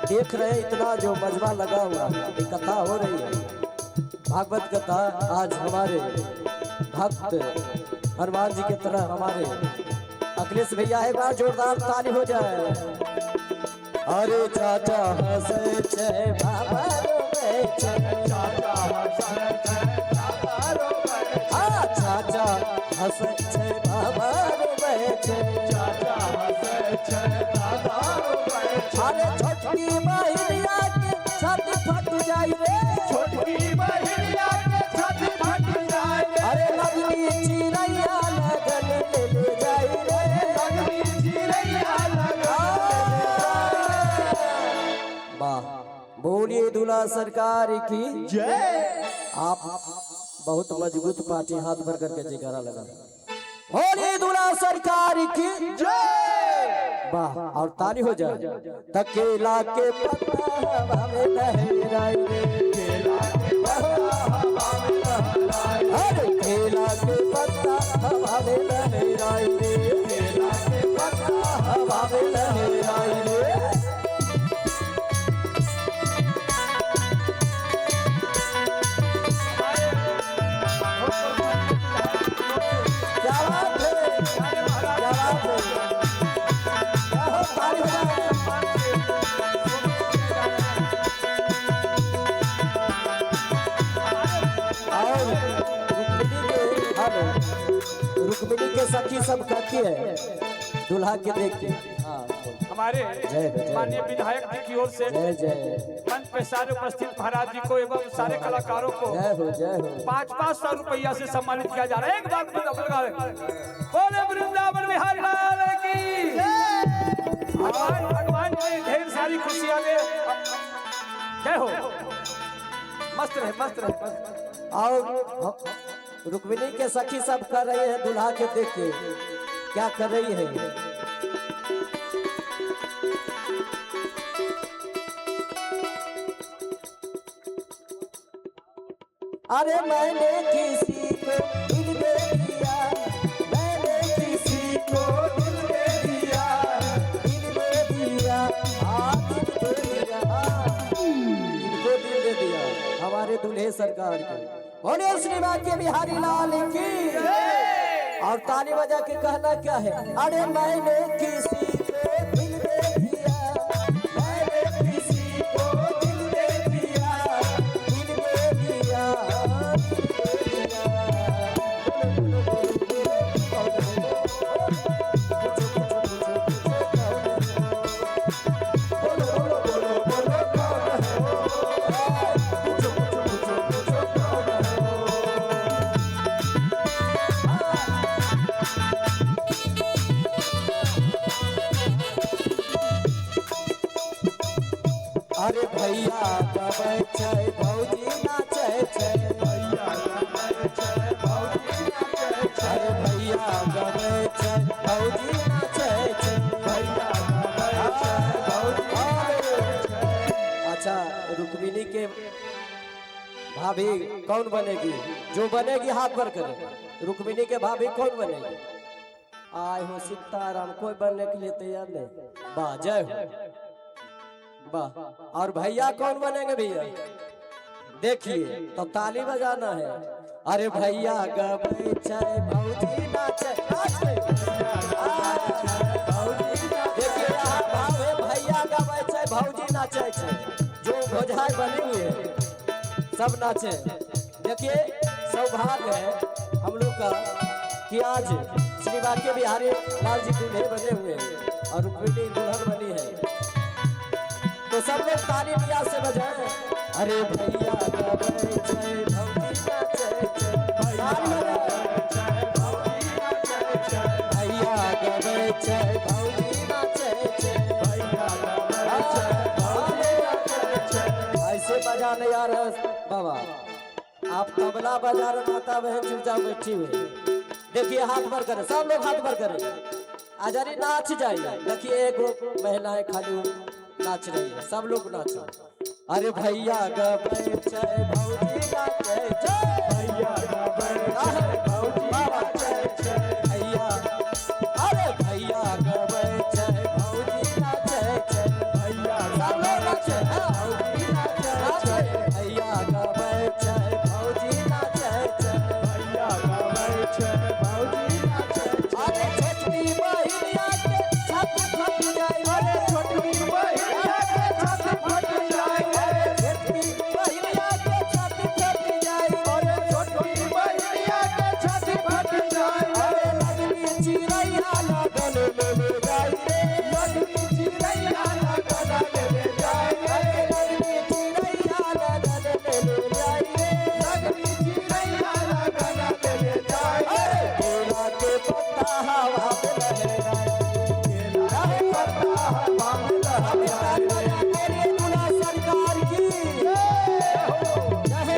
[SPEAKER 4] देख रहे हैं इतना जो मजबा लगा हुआ ये कथा हो रही है, भागवत कथा। आज हमारे भक्त हनुमान जी की तरह हमारे अखिलेश भैया है, बार जोरदार ताली हो जाए। अरे चाचा हंसे छे बाबा रोवे छे,
[SPEAKER 2] चाचा हंसे चल बाबा रो बेचे।
[SPEAKER 4] हाँ चाचा हंसे छे बाबा रोवे छे।
[SPEAKER 2] चाचा हंसे चल बाबा रो बेचे।
[SPEAKER 4] अरे छोटकी बहनिया के छत फट जाई रे,
[SPEAKER 2] छोटकी बहनिया के छत फट जाए रे।
[SPEAKER 4] अरे लगनी चिड़ैया लगन ले जाई रे,
[SPEAKER 2] लगनी चिड़ैया लगन
[SPEAKER 4] वाह। बोलिए दूल्हा सरकार की
[SPEAKER 2] जय।
[SPEAKER 4] आप बहुत मजबूत पार्टी, हाथ भर करके जयकारा लगा। बोलिए दूल्हा सरकार की
[SPEAKER 2] जय।
[SPEAKER 4] वाह, और ताली हो जाए। केला के पत्ता हवा में लहराए रे,
[SPEAKER 2] केला के पत्ता हवा में लहराए रे।
[SPEAKER 4] अरे केला के पत्ता हवा में लहराए रे,
[SPEAKER 2] केला के पत्ता
[SPEAKER 4] हवा में लहराए रे। क्या बात है, क्या बात है, क्या हो, ताली हो जाए। और रुक्मिणी के सखी सब कहती है दूल्हा के देख के, हाँ
[SPEAKER 5] हमारे
[SPEAKER 4] जय।
[SPEAKER 5] माननीय विधायक जी की ओर से
[SPEAKER 4] जय जय
[SPEAKER 5] मंच पे सारे उपस्थित महाराज जी को एवं सारे कलाकारों को
[SPEAKER 4] जय हो जय हो।
[SPEAKER 5] 500 रुपया से सम्मानित किया जा रहा है। एक बार फिर आप लगा रहे बोले वृंदावन बिहारी लाल की भगवान की ढेर सारी खुशियां दे। जय हो। मस्त रहे मस्त रहे।
[SPEAKER 4] और रुक्मिणी के सखी सब कर रही है दूल्हा के देख के, क्या कर रही है? अरे मैंने किसी को दिल दे दिया, मैंने किसी को दिल दे दिया, दिल दे दिया, दिल दे दिया, इनको दिल दे दिया हमारे दूल्हे सरकार के। बोले श्रीमान के बिहारी लाल की। और ताली बजा के कहना क्या है? अरे मैंने किसी को दिल दे दिया, मैंने किसी को दिल दे दिया, दिल दे दिया, भाभी कौन बनेगी? जो बनेगी हाथ पर करे। रुक्मिणी के भाभी कौन बनेगी? आए हो सीताराम, कोई बनने के लिए तैयार नहीं। वाह जय हो। वाह। और भैया कौन बनेंगे भैया? देखिए तो ताली बजाना है। अरे भैया गबै छै भौजी नाचे नाचे। देखिए यहाँ भाव है, भैया गबै छै भौजी नाचे छै। जो भोजाई बने हुए हैं सब नाचे। देखिए सौभाग्य है हम लोग का कि आज श्री वाक्य बिहारी लाल जी दूल्हे बने हुए हैं और रुक्मिणी दुल्हन बनी है। तो सब लोग ताली लिया से बजाएं। अरे भैया गबै छै भौजी नाचे छै। भैया गबै छै भौजी नाचे छै। ऐसे बजाने यार बाबा, आप तबला बजा रहे, माता बहन चुपचाप बैठी हुई। देखिए हाथ भर करें, सब लोग हाथ भर करें। आजारी नाच जाइए। देखिए एक महिलाएं खाली नाच रही है, सब लोग नाचो। अरे भैया गबै छै भौजी नाचे छै। भैया गबै छै भौजी नाचे छै। भैया अरे भैया गबै छै भौजी नाचे छै। भैया सब लोग नाचे भौजी नाचे। भैया गबै छै भौजी नाचे छै। भैया गबै छै भौजी नाचे छै। अरे छोटकी बहिनिया के छत फट जाए। अरे छोटकी बहिनिया के छत फट जाए। अरे छोटकी बहिनिया के छत फट जाए। अरे छोटकी बहिनिया के छत फट जाए। अरे लगनी चिड़ैया लगन ले जाए रे। लगनी चिड़ैया लगन ले जाए। अरे लगनी चिड़ैया लगन ले जाए रे। लगनी चिड़ैया लगन ले जाए। अरे केला के पत्ता हवा में लहराए। केला के पत्ता हवा में लहराए। मेरे दूल्हा सरकार की जय हो। जय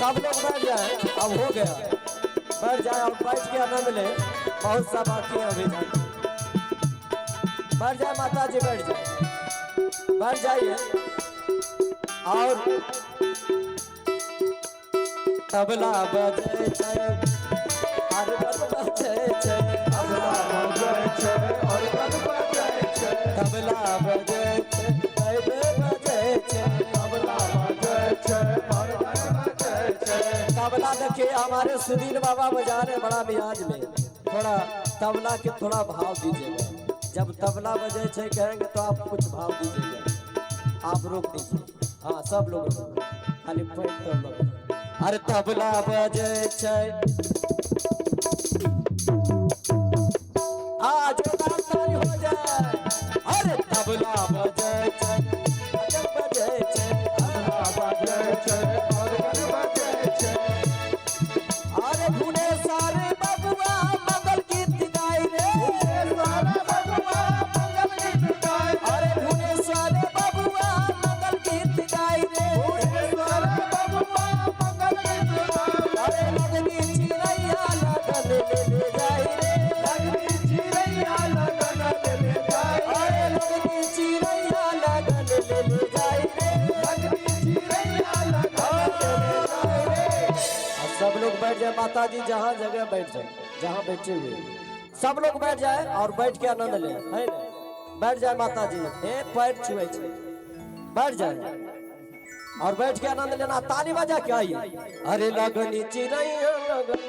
[SPEAKER 4] सब लोग बैठ जाए। अब हो गया, बैठ जाए और बैठ के आनंद ले। बहुत सा बाकी है अभी। बैठ जाए माता जी, बैठ जाए, बैठ जाइए। और तबला बजे छै, अरगन बजे छै। तबला बजे छै, अरगन बजे छै। तबला बजे छै, बैबे बजे छै। तबला बजे छै, अरगन बजे छै। तबला देखिए हमारे सुधीर बाबा बजा रहे बड़ा मियाज में। थोड़ा तबला के थोड़ा भाव दीजिएगा। जब तबला बजे छै कहेंगे तो आप कुछ भाव दीजिएगा। आप रोक दीजिए। हाँ सब लोग खाली पैर तबला। अरे तबला बजे छै, आज ताली हो जाए। अरे तबला बजे छै, अजब बजे छै। तबला बजे छै, अरगन बजे छै। अरे धुने सारे बबुआ मंगल गीत गाए रे। सारे बबुआ मंगल गीत गाए। अरे धुने सारे बबुआ मंगल गीत गाए रे। सारे बबुआ मंगल गीत गाए। अरे लगनी चिड़ैया लगन ले जाए रे। लगनी चिड़ैया लगन ले जाए। अरे लगनी चिड़ैया लगन ले जाए रे। लगनी चिड़ैया लगन ले जाए रे। सब लोग बैठ जाए माता जी, जहाँ जगह बैठ जाए, जहाँ बैठे हुए सब लोग बैठ जाए और बैठ के आनंद ले, है ना? बैठ जाए माता जी, हे पैर छुए छे, बैठ जाए और बैठ के आनंद लेना। ताली बजा के आइए। अरे लगनी चिड़ैया लगन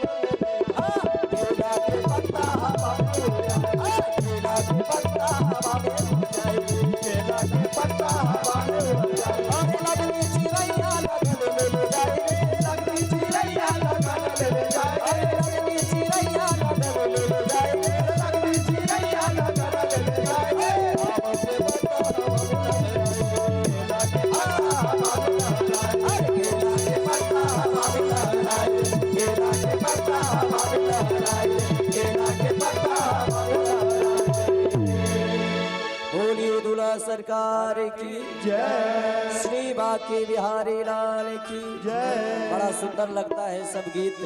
[SPEAKER 4] केला के पत्ता हवा में। केला के पत्ता हवा में जाए। केला के पत्ता हवा में जाए। अरे लगनी चिड़ैया लगन ले जाए। लगनी चिड़ैया लगन ले जाए। अरे लगनी चिड़ैया लगन ले जाए। लगनी चिड़ैया लगन ले जाए। हवा से पत्ता हवा में केला के पत्ता हवा में। अरे केला के पत्ता हवा में केला के पत्ता हवा में। सरकार की जय, श्री बांके बिहारी लाल की जय। बड़ा सुंदर लगता है सब गीत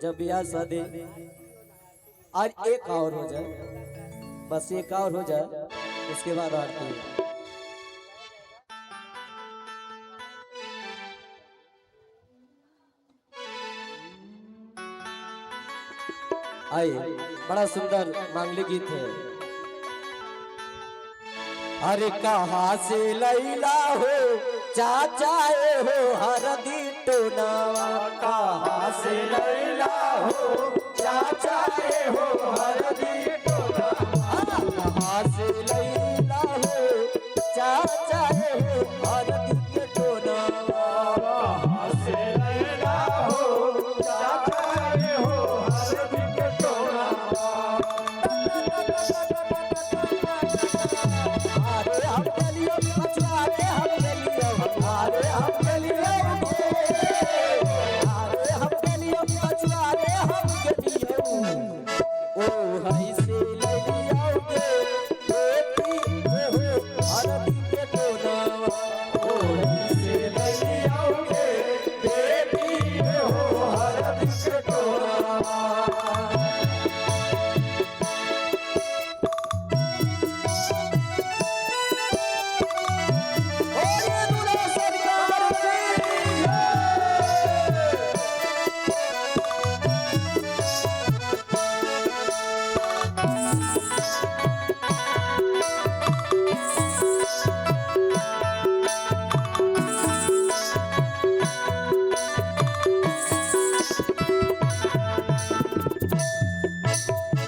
[SPEAKER 4] जब ब्याह शादी। आज एक और हो जाए, बस एक और हो जाए, उसके बाद आरती। आइए, बड़ा सुंदर मांगलिक गीत है। अरे कहाँ से लैला हो चाचाए हो हरदी टोनावा, कहाँ से लैला हो चाचाए हो हरदी टोनावा, कहाँ से लैला हो चाचाए हो हरदी के टोनावा, कहाँ से लैला हो चाचाए हो हरदी के टोनावा। अरे हम गलियों मछुआरे हम गलियों, अरे हम गलियों, अरे हम गलियों मछुआरे हम गलियों। ओ हई से ललियाओगे बेटी हो हरदी के टोनावा, ओ हई से ललियाओगे बेटी हो हरदी के टोनावा।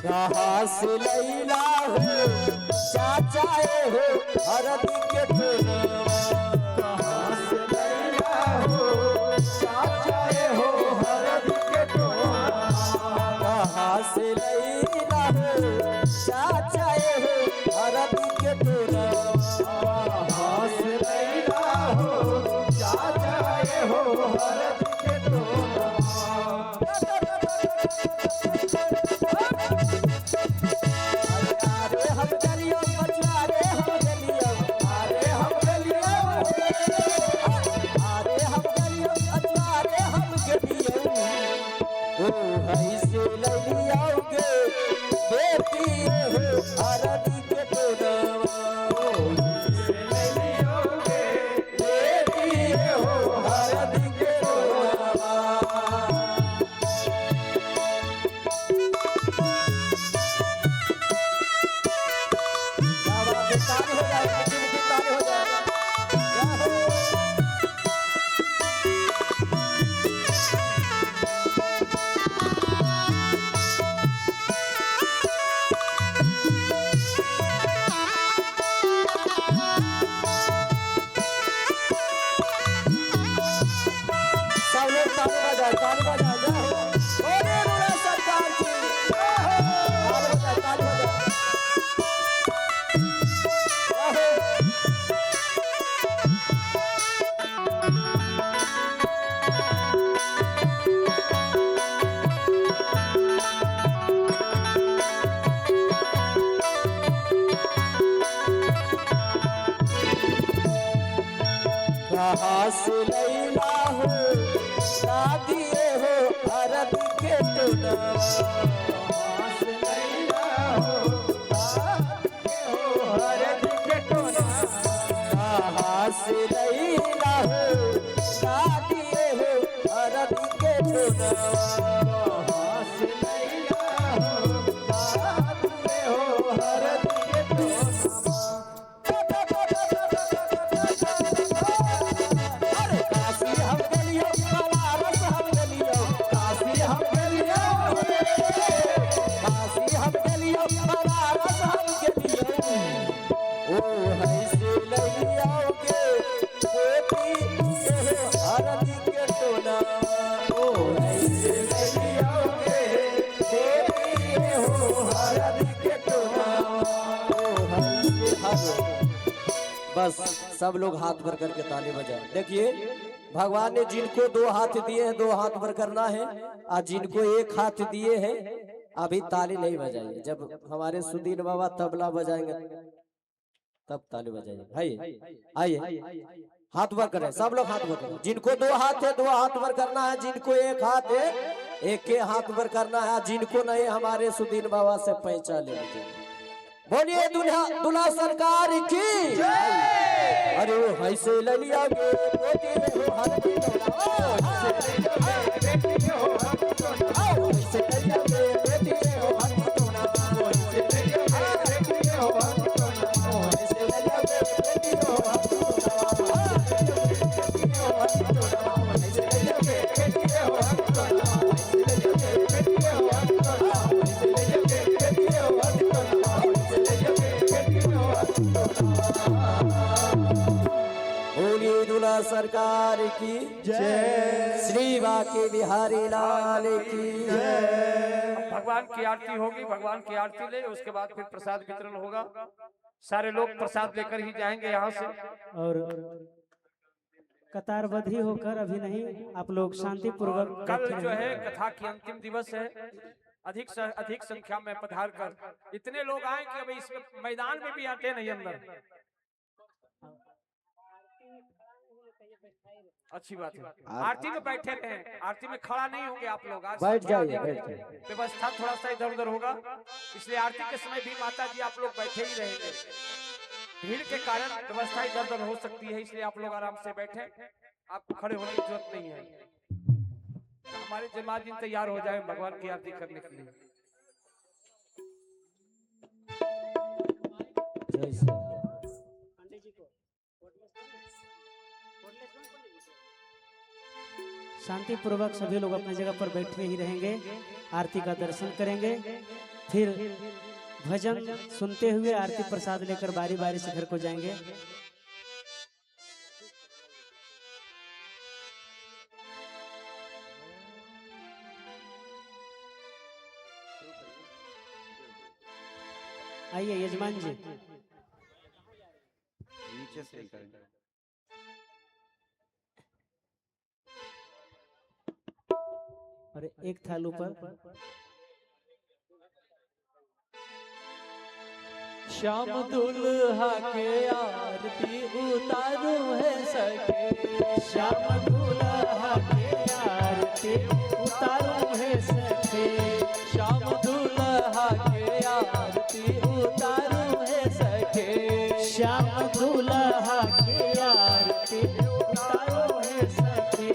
[SPEAKER 4] कहाँ से लैला हो चाचाए हो हरदी के टोनावा, कहाँ से लैला हो चाचाए हो हरदी के टोनावा, कहाँ से लैला हो चाचाए हो हरदी के टोनावा, कहाँ से लैला हो चाचाए हो हरदी के टोनावा। अरे हम गलियों मछुआरे हम गलियों, अरे हम गलियों, अरे हम गलियों मछुआरे हम गलियों। ओ ऐसे ललियाओगे बेटी हो हरदी के टोनावा, ओ ऐसे ललियाओगे बेटी हो हरदी के टोनावा। ताली हो जाए, ताली हो जाए। सब लोग ताली बजाए, ताली बजाए, जय हो। बोले रुड़ा सरकार की जय हो। ताली बजाए, ताली बजाए, जय हो। कहाँ से लैला हो शादी हो हरदी के टोनावा, कहाँ से लैला हो शादी हो हरदी के टोनावा, कहाँ से लैला हो शादी हो हरदी के टोनावा, कहाँ से लैला हो शादी हो हरदी के टोनावा। अरे काशी हम गलियों बनारस हम गलियों, काशी हम गलियों, काशी हम गलियों बनारस हम गलियों। ओ है से ललियाओगे बेटी हो हरदी के टोनावा, ओ है से ललियाओगे बेटी हो हरदी के टोनावा, ओ है से हरदी। बस सब लोग हाथ भर करके ताली बजाएं। देखिए भगवान ने जिनको दो हाथ दिए हैं दो हाथ भर करना है, और जिनको एक हाथ दिए हैं अभी ताली नहीं बजाइए। जब हमारे सुदीन बाबा तबला बजाएंगे तब ताली बजाइए। आइए हाथ ऊपर करें, सब लोग हाथ ऊपर करें। जिनको 2 हाथ है 2 हाथ ऊपर करना है, जिनको 1 हाथ है 1 के हाथ ऊपर करना है, जिनको नहीं हमारे सुदीन बाबा से पैसा ले लीजिए। बोलिए दूल्हा सरकार की। अरे वो ऐसे ले लिया गे बेटी में हो हर की दौड़ा, ऐसे ले लिया गे बेटी में हो हर की दौड़ा, ऐसे ले लिया गे बेटी में हो हर की दौड़ा, ऐसे ले लिया गे बेटी में हो हर की दौड़ा, ऐसे ले लिया गे बेटी में हो हर की दौड़ा, दूल्हा सरकार की जय, श्री बांके बिहारी लाल की जय।
[SPEAKER 5] भगवान की आरती होगी, भगवान की आरती ले, उसके बाद फिर प्रसाद वितरण होगा। सारे लोग प्रसाद लेकर ही जाएंगे यहाँ से।
[SPEAKER 6] और कतारबद्ध ही होकर अभी नहीं, आप लोग शांति पूर्वक।
[SPEAKER 5] कल जो है कथा की अंतिम दिवस है। अधिक से अधिक संख्या में पधार कर इतने लोग आए कि अभी इसमें मैदान में भी आते नहीं अंदर। अच्छी बात है, आरती में बैठे रहे, आरती में खड़ा नहीं होंगे आप लोग। आज
[SPEAKER 4] बैठ जाइए, बैठ जाइए।
[SPEAKER 5] व्यवस्था थोड़ा सा इधर उधर होगा, इसलिए आरती के समय भी माता जी आप लोग बैठे ही रहेंगे। भीड़ के कारण व्यवस्था इधर उधर हो सकती है, इसलिए आप लोग आराम से बैठे, आपको खड़े होने की जरूरत नहीं है। हमारे जमात तैयार हो जाए भगवान की आरती करने के लिए।
[SPEAKER 4] जय श्री राम।
[SPEAKER 6] शांति पूर्वक सभी लोग अपनी जगह पर बैठे ही रहेंगे, आरती का दर्शन करेंगे, फिर भजन सुनते हुए आरती प्रसाद लेकर बारी बारी से घर को जाएंगे। आइए यजमान जी।
[SPEAKER 1] नीचे से ही करेंगे।
[SPEAKER 6] और एक थाल ऊपर।
[SPEAKER 2] श्याम दुल्हा के आरती उतारू है सखे,
[SPEAKER 6] श्याम दुल्हा के आरती उतारू है सखे,
[SPEAKER 2] श्याम दुल्हा के आरती उतारू है सखे,
[SPEAKER 6] श्याम दुल्हा के आरती उतारू है सखे,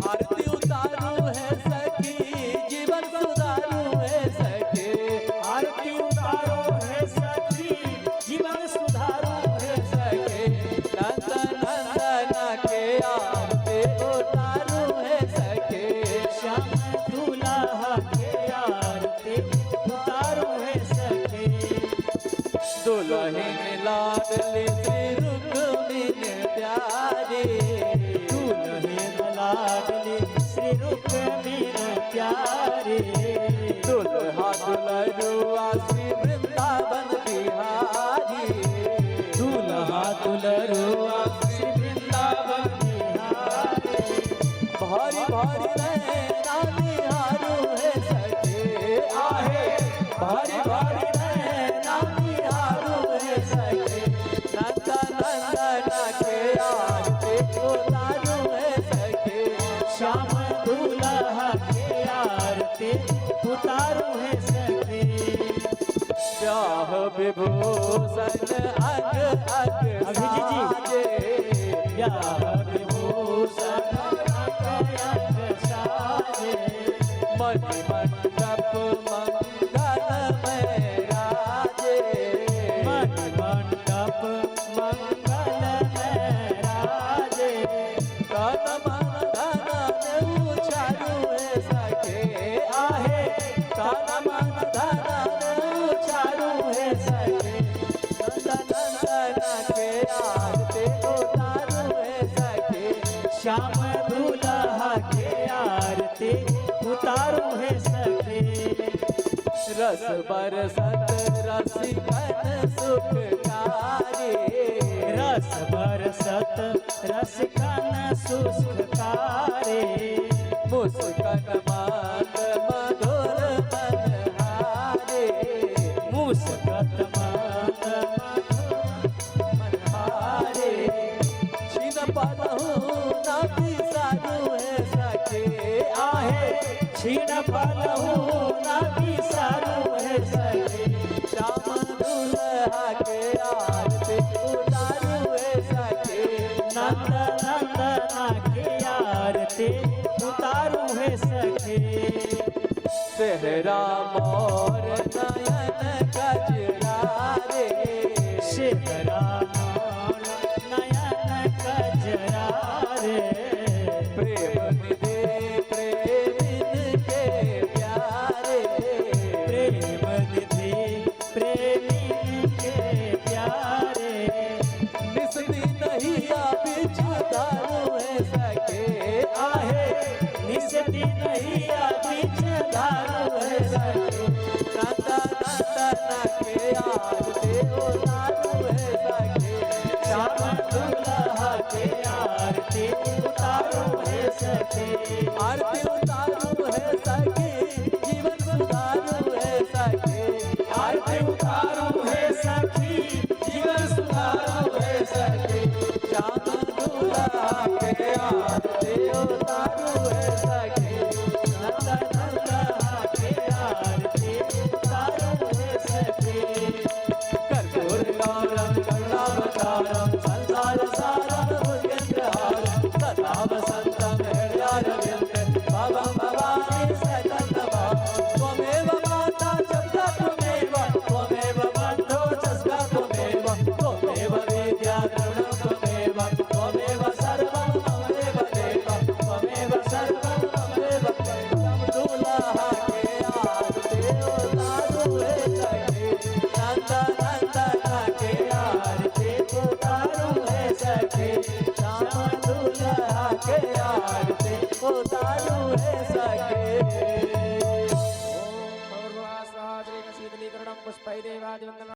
[SPEAKER 2] आरती उतारू है सखी, जीवन सुधारू है सखे,
[SPEAKER 6] आरती उतारो है सखी, जीवन सुधारो है
[SPEAKER 2] सखे, नंदन नंदन के आरती उतारू है सखे,
[SPEAKER 6] श्याम दुल्हा के आरती उतारो है सखे,
[SPEAKER 2] दुल्हन लाडली श्री रुक्मिणी प्यारी,
[SPEAKER 6] दुल्हन लाडली श्री रुक्मिणी प्यारी,
[SPEAKER 2] दुल्हा दुल्हरुआ श्री वृंदावन बिहारी,
[SPEAKER 6] दुल्हा दुल्हरुआ श्री वृंदावन बिहारी,
[SPEAKER 2] भारी भारी नैना निहारू है सखे, आहे भारी भारी नैना निहारू है सखे, नंदन नंदन के आरती उतारू है सखे,
[SPEAKER 6] श्याम दुल्हा के आरती उतारू है सखे,
[SPEAKER 2] ब्याह विभूषण अग अग
[SPEAKER 6] अभिजीत जी।
[SPEAKER 2] साजे,
[SPEAKER 6] ब्याह विभूषण अग अग साजे,
[SPEAKER 2] मणि मंडप मंगलमय राजे,
[SPEAKER 6] मणि मंडप मंगलमय राजे,
[SPEAKER 2] तन मन धन उछारू है सखे, आहे तन मन धन उछारू है सखे, नंदन नंदन के आरती उतारू है सखे,
[SPEAKER 6] श्याम दुल्हा के आरती उतारू है सखे,
[SPEAKER 2] रस बरसत रसिकन सुखकारी,
[SPEAKER 6] रस बरसत रसिकन सुखकारी,
[SPEAKER 2] मुस्कन मात मधुर मनहारी,
[SPEAKER 6] मुस्कत मात
[SPEAKER 2] के आरती उतारू है सखी
[SPEAKER 6] नंद नंदना की आरती उतारू है सखी
[SPEAKER 2] सेहरा मोर नयन कजरा रे
[SPEAKER 6] सेहरा मोर नयन कजरा रे
[SPEAKER 2] प्रेम निधे प्रेमिन के प्यारे
[SPEAKER 6] प्रेम निधि प्रेमी के प्यारे
[SPEAKER 2] निसनी नहीं बिछु दारू है सके
[SPEAKER 6] आहे निसती नहीं बीच दारू है सके
[SPEAKER 2] नंदा नंदना के आरती उतारू है सके
[SPEAKER 6] श्याम दुल्हा के आरती उतारू है सके
[SPEAKER 2] आरती उतारू है सके जीवन सुधारू है सके
[SPEAKER 6] आरती उतारू है सखी जीवन सुधारू है सके
[SPEAKER 2] श्याम दुल्हा के आरती उतारू है सके
[SPEAKER 6] नंद नंदना के आरती उतारू है सके
[SPEAKER 2] कर्पूर गौरम करुणावतारम संसार सारम भुजगेन्द्रहारम सदा वसंतम हृदयारविंदे भवं भवानी सततम त्वमेव माता च त्वमेव त्वमेव बन्धो च त्वमेव त्वमेव विद्या द्रविणं त्वमेव त्वमेव सर्वं ममेव देव त्वमेव सर्वं ममेव देव दुल्हा के आरती उतारू है सखी नंद नंदना के आरती उतारू है सखी श्याम दुल्हा के आरती उतारू है सखी
[SPEAKER 5] ओम भगवान शीतलीकरणं पुष्पैरेवादिवन्दनं